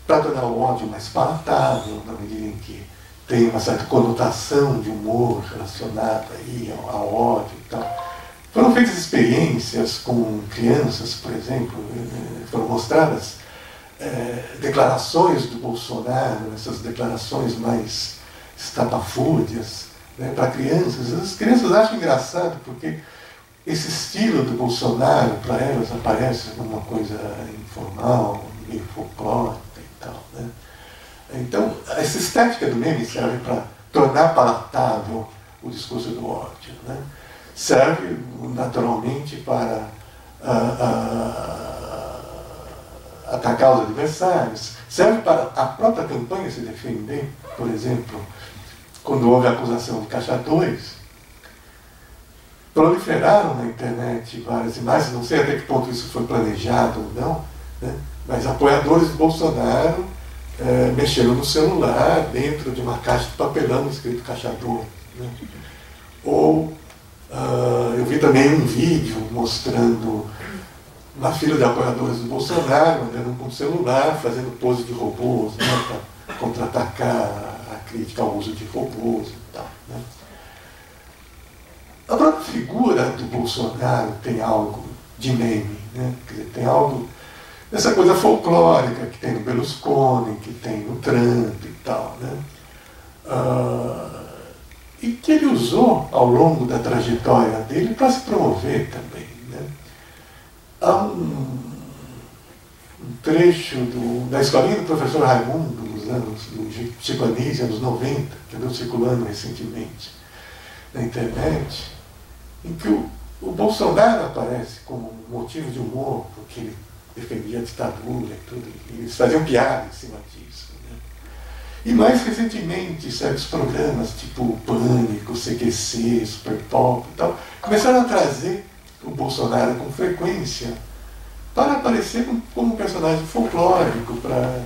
para tornar o ódio mais palatável, na medida em que tem uma certa conotação de humor relacionada aí ao ódio e tal. Foram feitas experiências com crianças, por exemplo, foram mostradas declarações do Bolsonaro, essas declarações mais estapafúrdias, né, para crianças. As crianças acham engraçado porque esse estilo do Bolsonaro, para elas, aparece como uma coisa informal, meio folclórica e tal, né? Então, essa estética do meme serve para tornar palatável o discurso do ódio, né? serve naturalmente para atacar os adversários, serve para a própria campanha se defender. Por exemplo, quando houve a acusação de Caixa 2, proliferaram na internet várias imagens, não sei até que ponto isso foi planejado ou não, né? Mas apoiadores de Bolsonaro mexeram no celular dentro de uma caixa de papelão escrito Caixa 2, né? Ou eu vi também um vídeo mostrando uma fila de apoiadores do Bolsonaro andando com o celular, fazendo pose de robôs, né, para contra-atacar a crítica ao uso de robôs e tal, né? A própria figura do Bolsonaro tem algo de meme, né? Quer dizer, tem algo dessa coisa folclórica que tem no Berlusconi, que tem no Trump e tal, né? E que ele usou ao longo da trajetória dele para se promover também, né? Há um trecho da escolinha do professor Raimundo, do Chico Anísio, anos 90, que andou circulando recentemente na internet, em que o Bolsonaro aparece como motivo de humor, porque ele defendia a ditadura e tudo, e eles faziam piada em cima disso, né? E mais recentemente, certos programas tipo Pânico, CQC, Super Pop e tal, começaram a trazer o Bolsonaro com frequência para aparecer como um personagem folclórico, para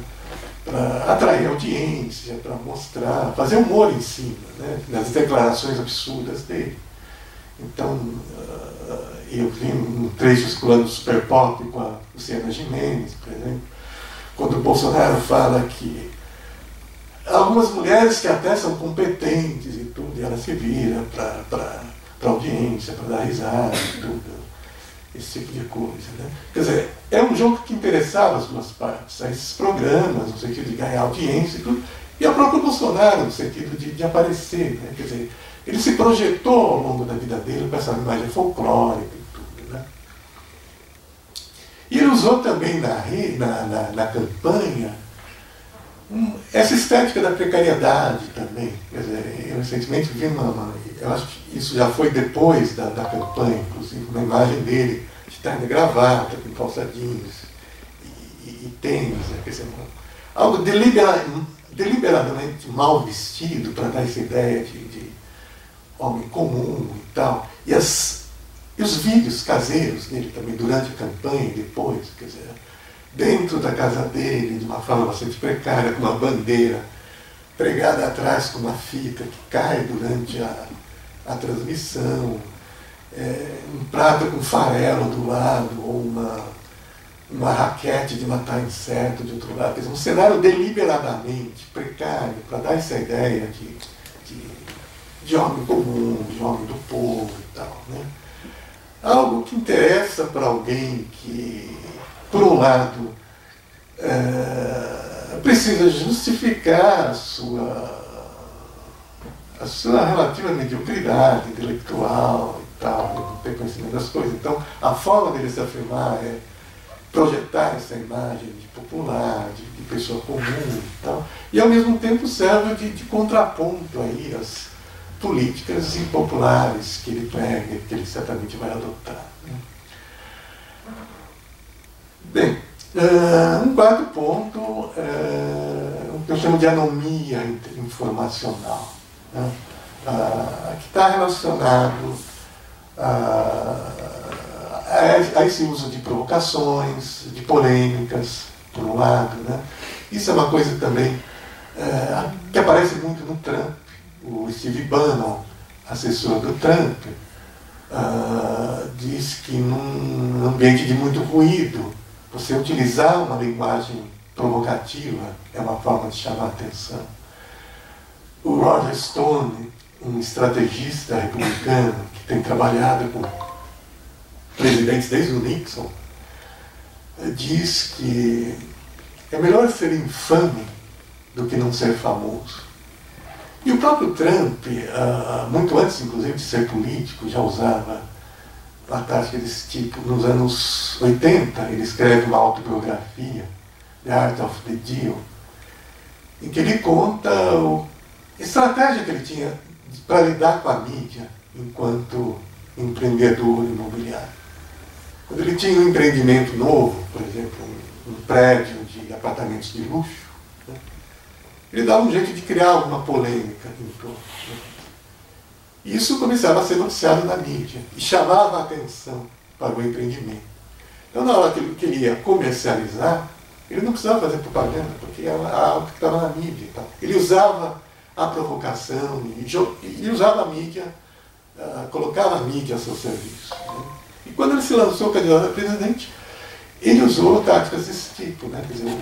atrair audiência, para mostrar, fazer humor em cima, né, das declarações absurdas dele. Então, eu vi um trecho circulando do Super Pop com a Luciana Gimenez, por exemplo, quando o Bolsonaro fala que algumas mulheres que até são competentes e tudo, e ela se vira para audiência, para dar risada e tudo, esse tipo de coisa, né? Quer dizer, é um jogo que interessava as duas partes, esses programas, no sentido de ganhar audiência e tudo, e o próprio Bolsonaro, no sentido de aparecer, né? Quer dizer, ele se projetou ao longo da vida dele com essa imagem folclórica e tudo, né? E ele usou também na campanha essa estética da precariedade também. Quer dizer, eu recentemente vi eu acho que isso já foi depois da campanha, inclusive, uma imagem dele de terno e gravata, com calça jeans e tênis, né? Quer dizer, algo deliberadamente mal vestido para dar essa ideia de homem comum e tal. E os vídeos caseiros dele também, durante a campanha e depois, quer dizer, dentro da casa dele, de uma forma bastante precária, com uma bandeira pregada atrás com uma fita que cai durante a transmissão, um prato com farelo do lado, ou uma raquete de matar inseto de outro lado. Quer dizer, um cenário deliberadamente precário, para dar essa ideia de homem comum, de homem do povo e tal, né? Algo que interessa para alguém que, por um lado, precisa justificar a sua relativa mediocridade intelectual e tal, não tem conhecimento das coisas. Então, a forma dele se afirmar é projetar essa imagem de popular, de pessoa comum e tal, e ao mesmo tempo serve de contraponto aí às políticas impopulares que ele prega, que ele certamente vai adotar, né? Bem, um quarto ponto é o que eu chamo de anomia informacional, né? Que está relacionado a esse uso de provocações, de polêmicas, por um lado, né? Isso é uma coisa também que aparece muito no Trump. O Steve Bannon, assessor do Trump, diz que num ambiente de muito ruído, você utilizar uma linguagem provocativa é uma forma de chamar a atenção. O Roger Stone, um estrategista republicano que tem trabalhado com presidentes desde o Nixon, diz que é melhor ser infame do que não ser famoso. E o próprio Trump, muito antes, inclusive, de ser político, já usava uma tática desse tipo. Nos anos 80, ele escreve uma autobiografia, The Art of the Deal, em que ele conta a estratégia que ele tinha para lidar com a mídia enquanto empreendedor imobiliário. Quando ele tinha um empreendimento novo, por exemplo, um prédio de apartamentos de luxo, né, ele dava um jeito de criar alguma polêmica em torno. Né. Isso começava a ser noticiado na mídia e chamava a atenção para o empreendimento. Então, na hora que ele queria comercializar, ele não precisava fazer propaganda, porque era algo que estava na mídia. Tá? Ele usava a provocação e usava a mídia, colocava a mídia a seu serviço. Né? E quando ele se lançou candidato a presidente, ele usou táticas desse tipo. Né? Quer dizer,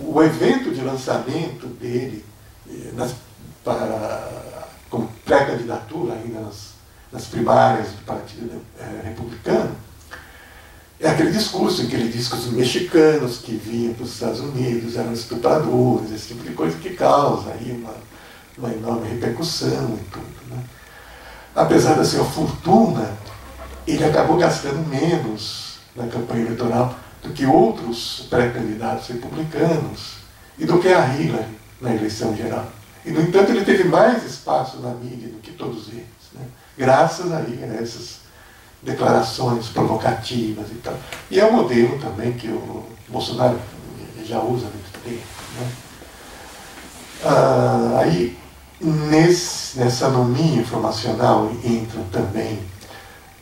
o evento de lançamento dele como pré-candidatura ainda nas primárias do Partido Republicano, é aquele discurso em que ele diz que os mexicanos que vinham para os Estados Unidos eram estupradores, esse tipo de coisa que causa aí uma enorme repercussão e tudo. Né? Apesar da sua fortuna, ele acabou gastando menos na campanha eleitoral do que outros pré-candidatos republicanos e do que a Hillary na eleição geral. E, no entanto, ele teve mais espaço na mídia do que todos eles, né? Graças aí a essas declarações provocativas e tal. E é um modelo também que o Bolsonaro já usa há muito tempo. Né? Aí, nessa anomia informacional entram também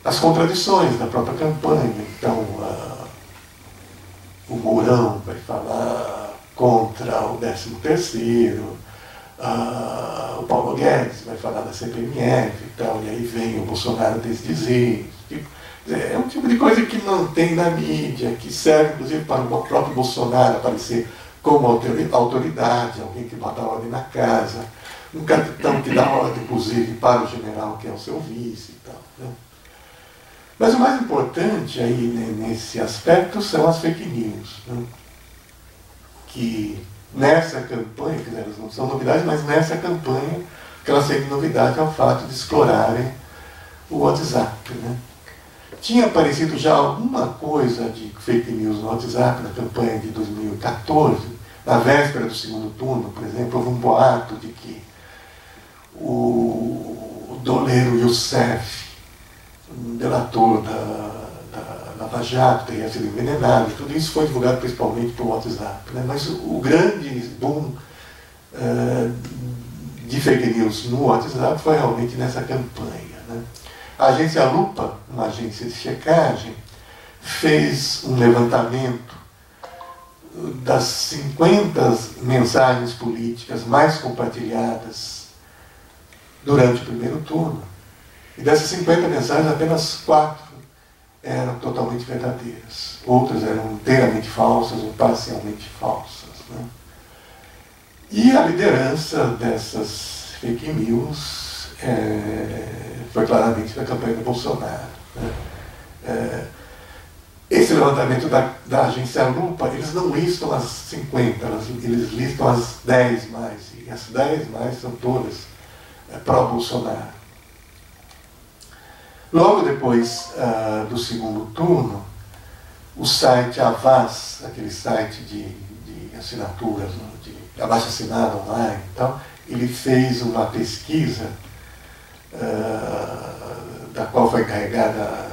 as contradições da própria campanha. Então, o Mourão vai falar contra o 13º, o Paulo Guedes vai falar da CPMF e tal, e aí vem o Bolsonaro desdizer. É um tipo de coisa que não tem na mídia, que serve inclusive para o próprio Bolsonaro aparecer como autoridade, alguém que bota ordem na casa, um capitão que dá ordem, inclusive, para o general que é o seu vice e tal. Né? Mas o mais importante aí, né, nesse aspecto são as fake news, né? Que nessa campanha, que elas não são novidades, mas nessa campanha, o que elas têm de novidade é o fato de explorarem o WhatsApp. Né? Tinha aparecido já alguma coisa de fake news no WhatsApp na campanha de 2014, na véspera do segundo turno, por exemplo, houve um boato de que o doleiro Youssef, um delator da Lava Jato, teria sido envenenado. Tudo isso foi divulgado principalmente por WhatsApp. Né? Mas o grande boom de fake news no WhatsApp foi realmente nessa campanha. Né? A agência Lupa, uma agência de checagem, fez um levantamento das 50 mensagens políticas mais compartilhadas durante o primeiro turno. E dessas 50 mensagens, apenas 4 eram totalmente verdadeiras. Outras eram inteiramente falsas ou parcialmente falsas. Né? E a liderança dessas fake news foi claramente da campanha do Bolsonaro. Né? Esse levantamento da agência Lupa, eles não listam as 50, eles listam as 10 mais. E as 10 mais são todas pró-Bolsonaro. Logo depois do segundo turno, o site Avaz, aquele site de assinaturas, de abaixo-assinado online e tal, ele fez uma pesquisa da qual foi encarregada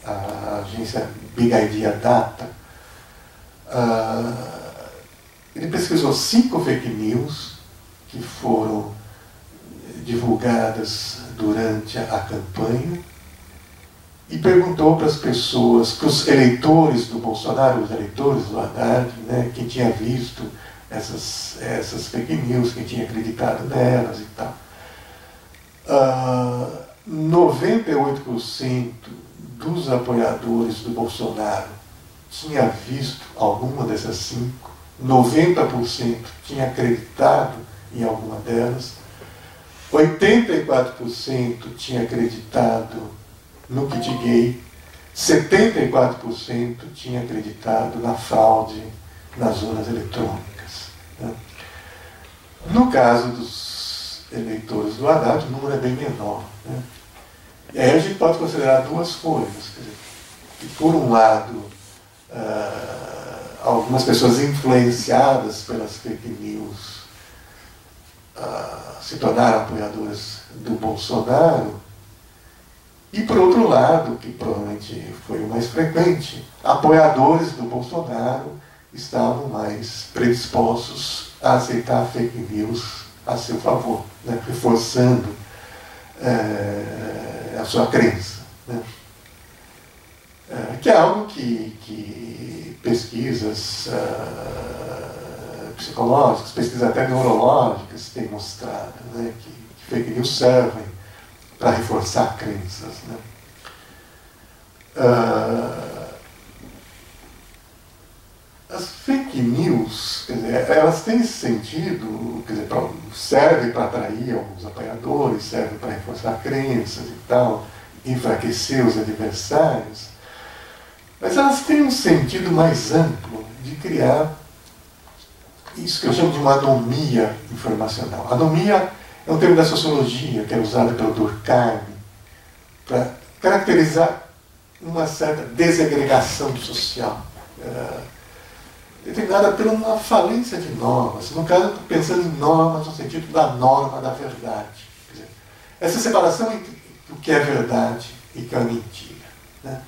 a agência Big Idea Data. Ele pesquisou 5 fake news que foram divulgadas durante a campanha e perguntou para as pessoas, para os eleitores do Bolsonaro, os eleitores do Haddad, né, quem tinha visto essas fake news, quem tinha acreditado nelas e tal. 98% dos apoiadores do Bolsonaro tinha visto alguma dessas 5, 90% tinha acreditado em alguma delas, 84% tinha acreditado no kit gay, 74% tinha acreditado na fraude nas urnas eletrônicas. Né? No caso dos eleitores do Haddad, o número é bem menor. Né? E aí a gente pode considerar duas coisas. Quer dizer, que, por um lado, algumas pessoas influenciadas pelas fake news se tornaram apoiadoras do Bolsonaro, E, por outro lado, que provavelmente foi o mais frequente, apoiadores do Bolsonaro estavam mais predispostos a aceitar fake news a seu favor, né, reforçando a sua crença. Né, que é algo que pesquisas psicológicas, pesquisas até neurológicas têm mostrado, né, que fake news servem para reforçar crenças. Né. As fake news, quer dizer, elas têm esse sentido, quer dizer, servem para atrair alguns apoiadores, servem para reforçar crenças e tal, enfraquecer os adversários, mas elas têm um sentido mais amplo de criar isso que eu chamo de uma anomia informacional. Anomia é um termo da sociologia que é usado pelo Durkheim para caracterizar uma certa desagregação social, determinada por uma falência de normas. No caso, estou pensando em normas no sentido da norma da verdade. Quer dizer, essa separação entre o que é verdade e o que é mentira. Né?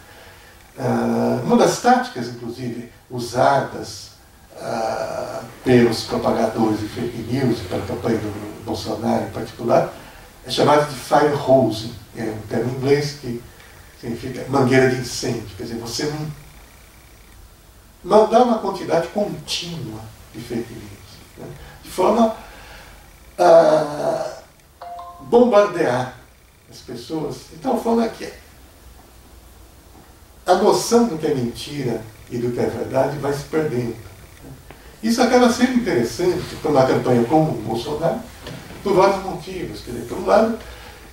Uma das táticas, inclusive, usadas pelos propagadores de fake news, pela campanha do Bolsonaro em particular, é chamada de fire hosing. É um termo em inglês que significa mangueira de incêndio. Quer dizer, você mandar uma quantidade contínua de fake news, né, de forma a bombardear as pessoas, de tal forma que a noção do que é mentira e do que é verdade vai se perdendo. Isso acaba sendo interessante para uma campanha como o Bolsonaro, por vários motivos. Quer dizer, por um lado,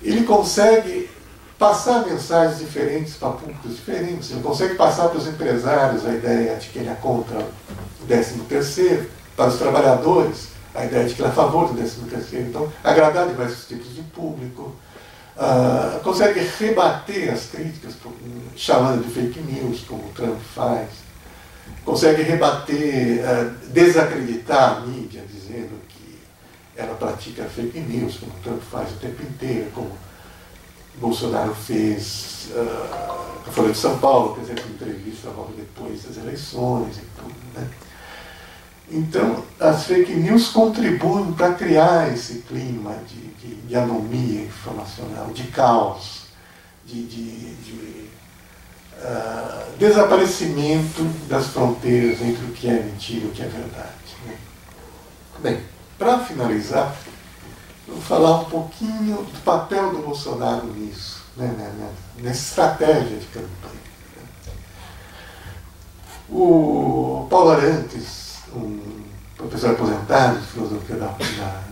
ele consegue passar mensagens diferentes para públicos diferentes. Ele consegue passar para os empresários a ideia de que ele é contra o 13º, para os trabalhadores a ideia de que ele é a favor do 13º. Então, agradar diversos tipos de público. Consegue rebater as críticas, chamando de fake news, como o Trump faz. Consegue rebater, desacreditar a mídia, dizendo que ela pratica fake news, como o Trump faz o tempo inteiro, como Bolsonaro fez a Folha de São Paulo, por exemplo, entrevista logo depois das eleições e tudo. Né? Então, as fake news contribuem para criar esse clima de anomia informacional, de caos, de desaparecimento das fronteiras entre o que é mentira e o que é verdade. Né? Bem, para finalizar, vou falar um pouquinho do papel do Bolsonaro nisso, né, nessa estratégia de campanha. O Paulo Arantes, um professor aposentado de filosofia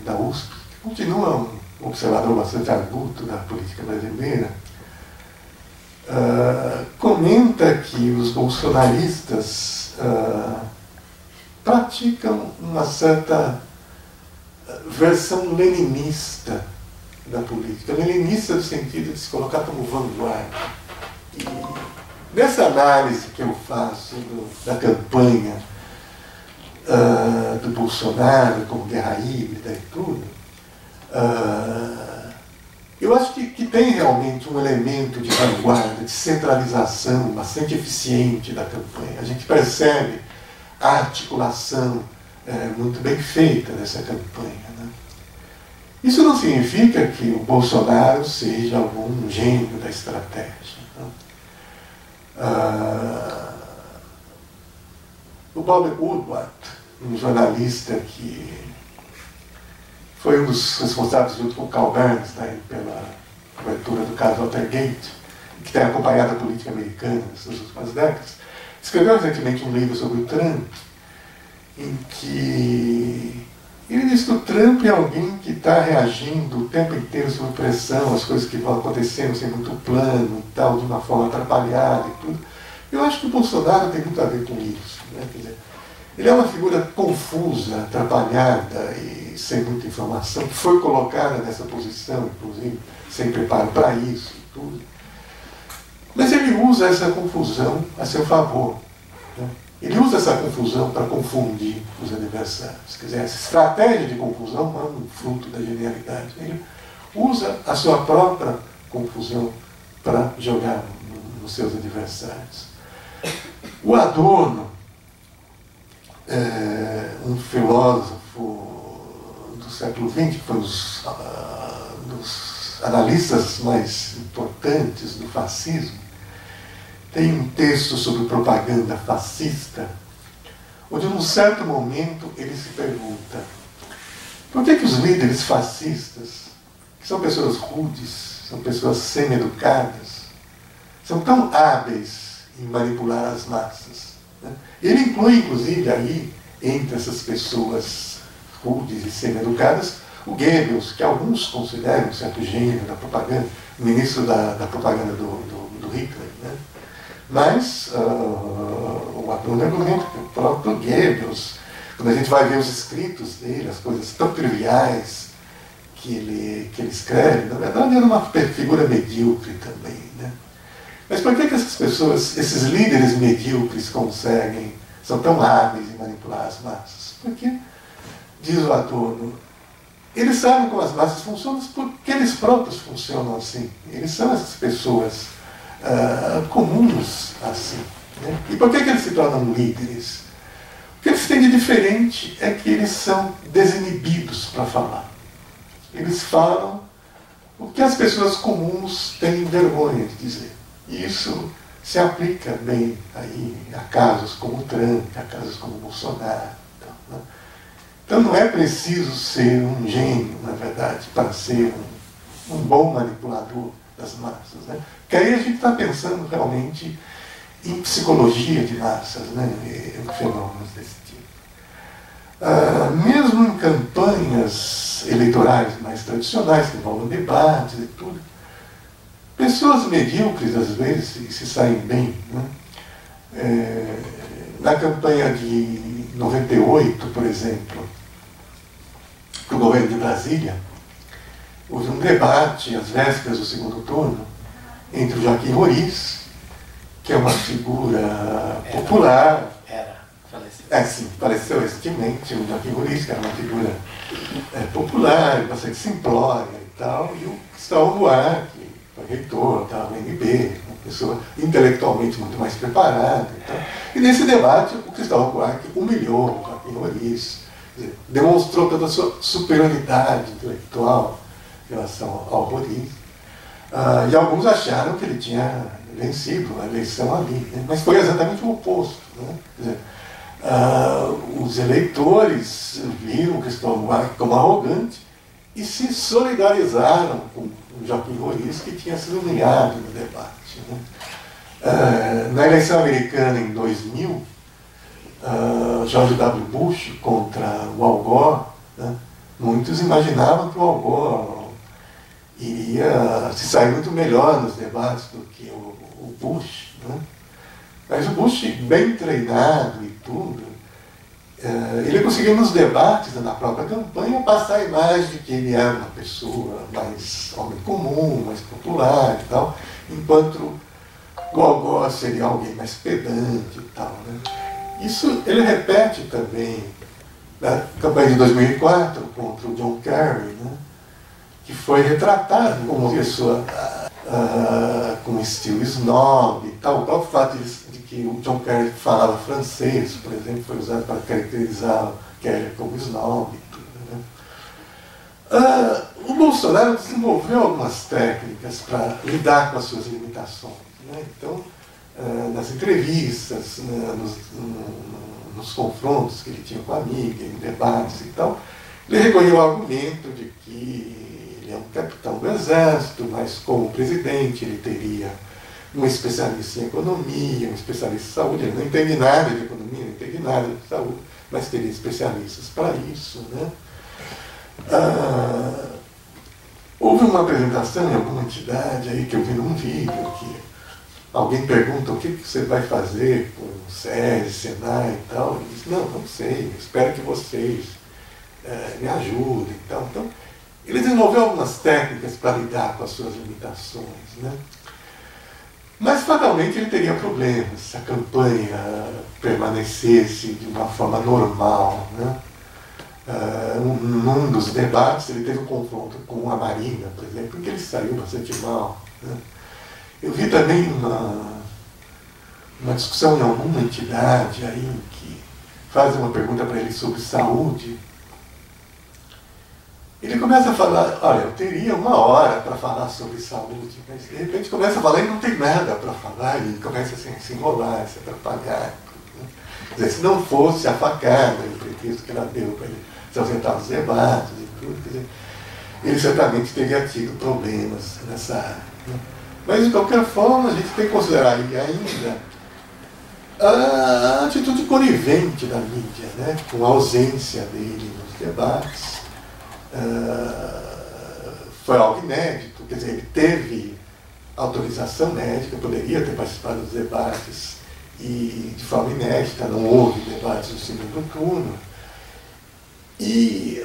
da USP, que continua um observador bastante arguto da política brasileira, comenta que os bolsonaristas praticam uma certa versão leninista da política. Leninista no sentido de se colocar como vanguarda. E nessa análise que eu faço da campanha do Bolsonaro como guerra híbrida e tudo, eu acho que tem realmente um elemento de vanguarda, de centralização bastante eficiente da campanha. A gente percebe a articulação muito bem feita dessa campanha. Né? Isso não significa que o Bolsonaro seja algum gênio da estratégia. Né? O Bob Woodward, um jornalista que foi um dos responsáveis, junto com o Carl Bernstein, pela cobertura do caso Watergate, que tem acompanhado a política americana nessas últimas décadas, escreveu recentemente um livro sobre o Trump, em que ele diz que o Trump é alguém que está reagindo o tempo inteiro sob pressão, as coisas que vão acontecendo sem muito plano e tal, de uma forma atrapalhada e tudo. Eu acho que o Bolsonaro tem muito a ver com isso. Né? Quer dizer, ele é uma figura confusa, atrapalhada e sem muita informação, que foi colocada nessa posição, inclusive, sem preparo para isso e tudo. Mas ele usa essa confusão a seu favor. Né? Ele usa essa confusão para confundir os adversários. Quer dizer, essa estratégia de confusão não é um fruto da genialidade. Ele usa a sua própria confusão para jogar nos seus adversários. O Adorno, um filósofo do século XX, que foi um dos analistas mais importantes do fascismo, tem um texto sobre propaganda fascista, onde num certo momento ele se pergunta: por que os líderes fascistas, que são pessoas rudes, são pessoas semi-educadas, são tão hábeis em manipular as massas? Ele inclui, inclusive, aí, entre essas pessoas rudes e semi-educadas, o Goebbels, que alguns consideram um certo gênio da propaganda, ministro da propaganda do Hitler, né? Mas o Adorno argumenta que o próprio Goebbels, quando a gente vai ver os escritos dele, as coisas tão triviais que ele escreve, na verdade era uma figura medíocre também, né? Mas por que essas pessoas, esses líderes medíocres são tão hábeis em manipular as massas? Porque, diz o Adorno, eles sabem como as massas funcionam porque eles próprios funcionam assim. Eles são essas pessoas comuns assim, né? E por que eles se tornam líderes? O que eles têm de diferente é que eles são desinibidos para falar. Eles falam o que as pessoas comuns têm vergonha de dizer. E isso se aplica bem aí a casos como o Trump, a casos como o Bolsonaro. Né? Então não é preciso ser um gênio, na verdade, para ser um bom manipulador das massas. Né? Porque aí a gente está pensando realmente em psicologia de massas, né? Em fenômenos desse tipo. Mesmo em campanhas eleitorais mais tradicionais, que envolvem debates e tudo, pessoas medíocres, às vezes, se saem bem. Né? Na campanha de 98, por exemplo, para o governo de Brasília, houve um debate, às vésperas do segundo turno, entre o Joaquim Roriz, que é uma figura popular. Faleceu. Sim, faleceu recentemente, o Joaquim Roriz, que era uma figura popular, bastante simplória e tal, e o Cristóvão Buarque, foi reitor da UNB, uma pessoa intelectualmente muito mais preparada e tal. E nesse debate, o Cristóvão Buarque humilhou o Joaquim Roriz, demonstrou toda a sua superioridade intelectual em relação ao Roriz. E alguns acharam que ele tinha vencido a eleição ali, né? Mas foi exatamente o oposto. Né? Quer dizer, os eleitores viram o Cristóvão Buarque como arrogante e se solidarizaram com o Joaquim Roriz, que tinha sido humilhado no debate. Né? Na eleição americana em 2000, George W. Bush contra o Al Gore, né? Muitos imaginavam que o Al Gore iria se sair muito melhor nos debates do que o Bush. Né? Mas o Bush, bem treinado e tudo, ele conseguiu nos debates, na própria campanha, passar a imagem de que ele era uma pessoa mais homem comum, mais popular e tal, enquanto o Al Gore seria alguém mais pedante e tal. Né? Isso ele repete também na campanha de 2004 contra o John Kerry, né? Que foi retratado como uma pessoa com estilo snob e tal. O próprio fato de que o John Kerry falava francês, por exemplo, foi usado para caracterizar o Kerry como snob e tudo. Né? O Bolsonaro desenvolveu algumas técnicas para lidar com as suas limitações. Né? Então, nas entrevistas, nos confrontos que ele tinha com a amiga, em debates e tal, ele recolheu o argumento de que ele é um capitão do exército, mas como presidente ele teria um especialista em economia, um especialista em saúde. Ele não entende nada de economia, não entende nada de saúde, mas teria especialistas para isso. Né? Houve uma apresentação em alguma entidade aí que eu vi num vídeo que alguém pergunta o que você vai fazer com o SESI, Senai e tal. Ele diz, não sei, espero que vocês me ajudem e tal. Então, ele desenvolveu algumas técnicas para lidar com as suas limitações. Né? Mas, fatalmente, ele teria problemas se a campanha permanecesse de uma forma normal. Né? Num dos debates, ele teve um confronto com a Marina, por exemplo, em que ele saiu bastante mal. Né? Eu vi também uma discussão em alguma entidade aí que faz uma pergunta para ele sobre saúde. Ele começa a falar, olha, eu teria 1 hora para falar sobre saúde, mas de repente começa a falar e não tem nada para falar, e começa assim, a se enrolar, se atrapalhar. Né? Quer dizer, se não fosse a facada, o pretexto que ela deu para ele se ausentar dos debates e tudo, quer dizer, ele certamente teria tido problemas nessa área. Né? Mas, de qualquer forma, a gente tem que considerar ainda a atitude conivente da mídia, né? Com a ausência dele nos debates. Foi algo inédito, quer dizer, ele teve autorização médica, poderia ter participado dos debates e de forma inédita, não houve debates no segundo turno. E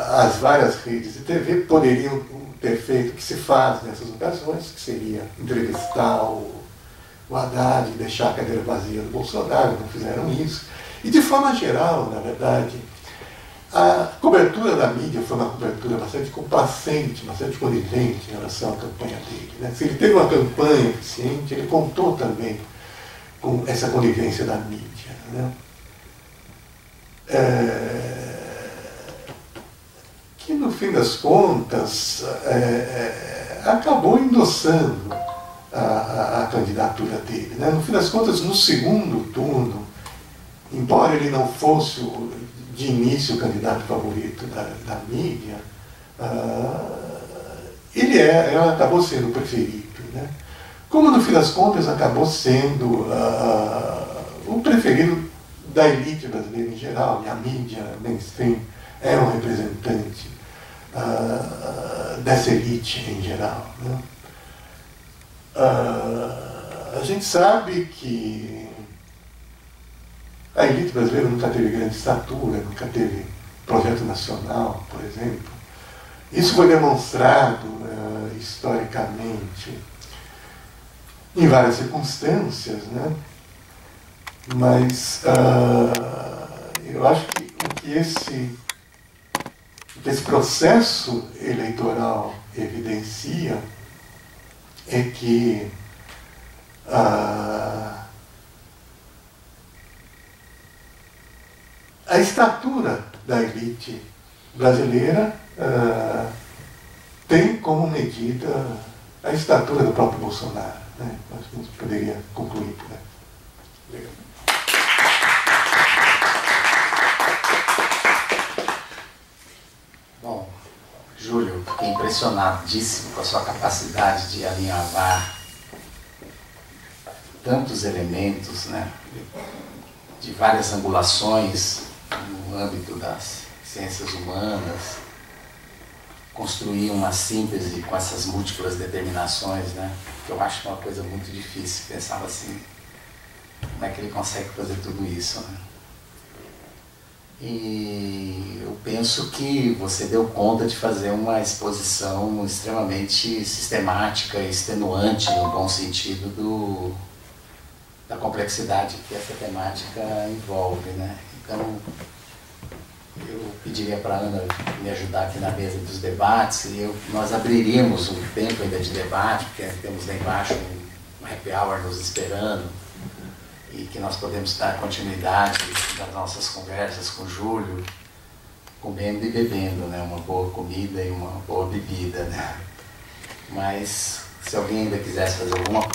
as várias redes de TV poderiam ter feito o que se faz nessas ocasiões, que seria entrevistar o Haddad e deixar a cadeira vazia do Bolsonaro, não fizeram isso. E de forma geral, na verdade, a cobertura da mídia foi uma cobertura bastante complacente, bastante conivente em relação à campanha dele. Né? Se ele teve uma campanha eficiente, ele contou também com essa conivência da mídia. Né? Que no fim das contas acabou endossando a candidatura dele. Né? No fim das contas, no segundo turno, embora ele não fosse de início o candidato favorito da mídia, ele acabou sendo o preferido. Né? Como no fim das contas acabou sendo o preferido da elite brasileira em geral, e a mídia mainstream é um representante dessa elite em geral. Né? A gente sabe que a elite brasileira nunca teve grande estatura, nunca teve projeto nacional, por exemplo. Isso foi demonstrado historicamente em várias circunstâncias, né? Mas eu acho que o que esse processo eleitoral evidencia é que a estatura da elite brasileira tem como medida a estatura do próprio Bolsonaro. Né? Acho que a gente poderia concluir por aí. Obrigado. Bom, Júlio, fiquei impressionadíssimo com a sua capacidade de alinhavar tantos elementos, né, de várias angulações no âmbito das ciências humanas, construir uma síntese com essas múltiplas determinações, né, que eu acho uma coisa muito difícil. Pensava assim, como é que ele consegue fazer tudo isso, né? E eu penso que você deu conta de fazer uma exposição extremamente sistemática e extenuante, no bom sentido da complexidade que essa temática envolve, né? Então, eu pediria para a Ana me ajudar aqui na mesa dos debates e nós abriríamos um tempo ainda de debate, porque temos lá embaixo um happy hour nos esperando, e que nós podemos dar continuidade das nossas conversas com o Júlio, comendo e bebendo, né? Uma boa comida e uma boa bebida, né? Mas se alguém ainda quisesse fazer alguma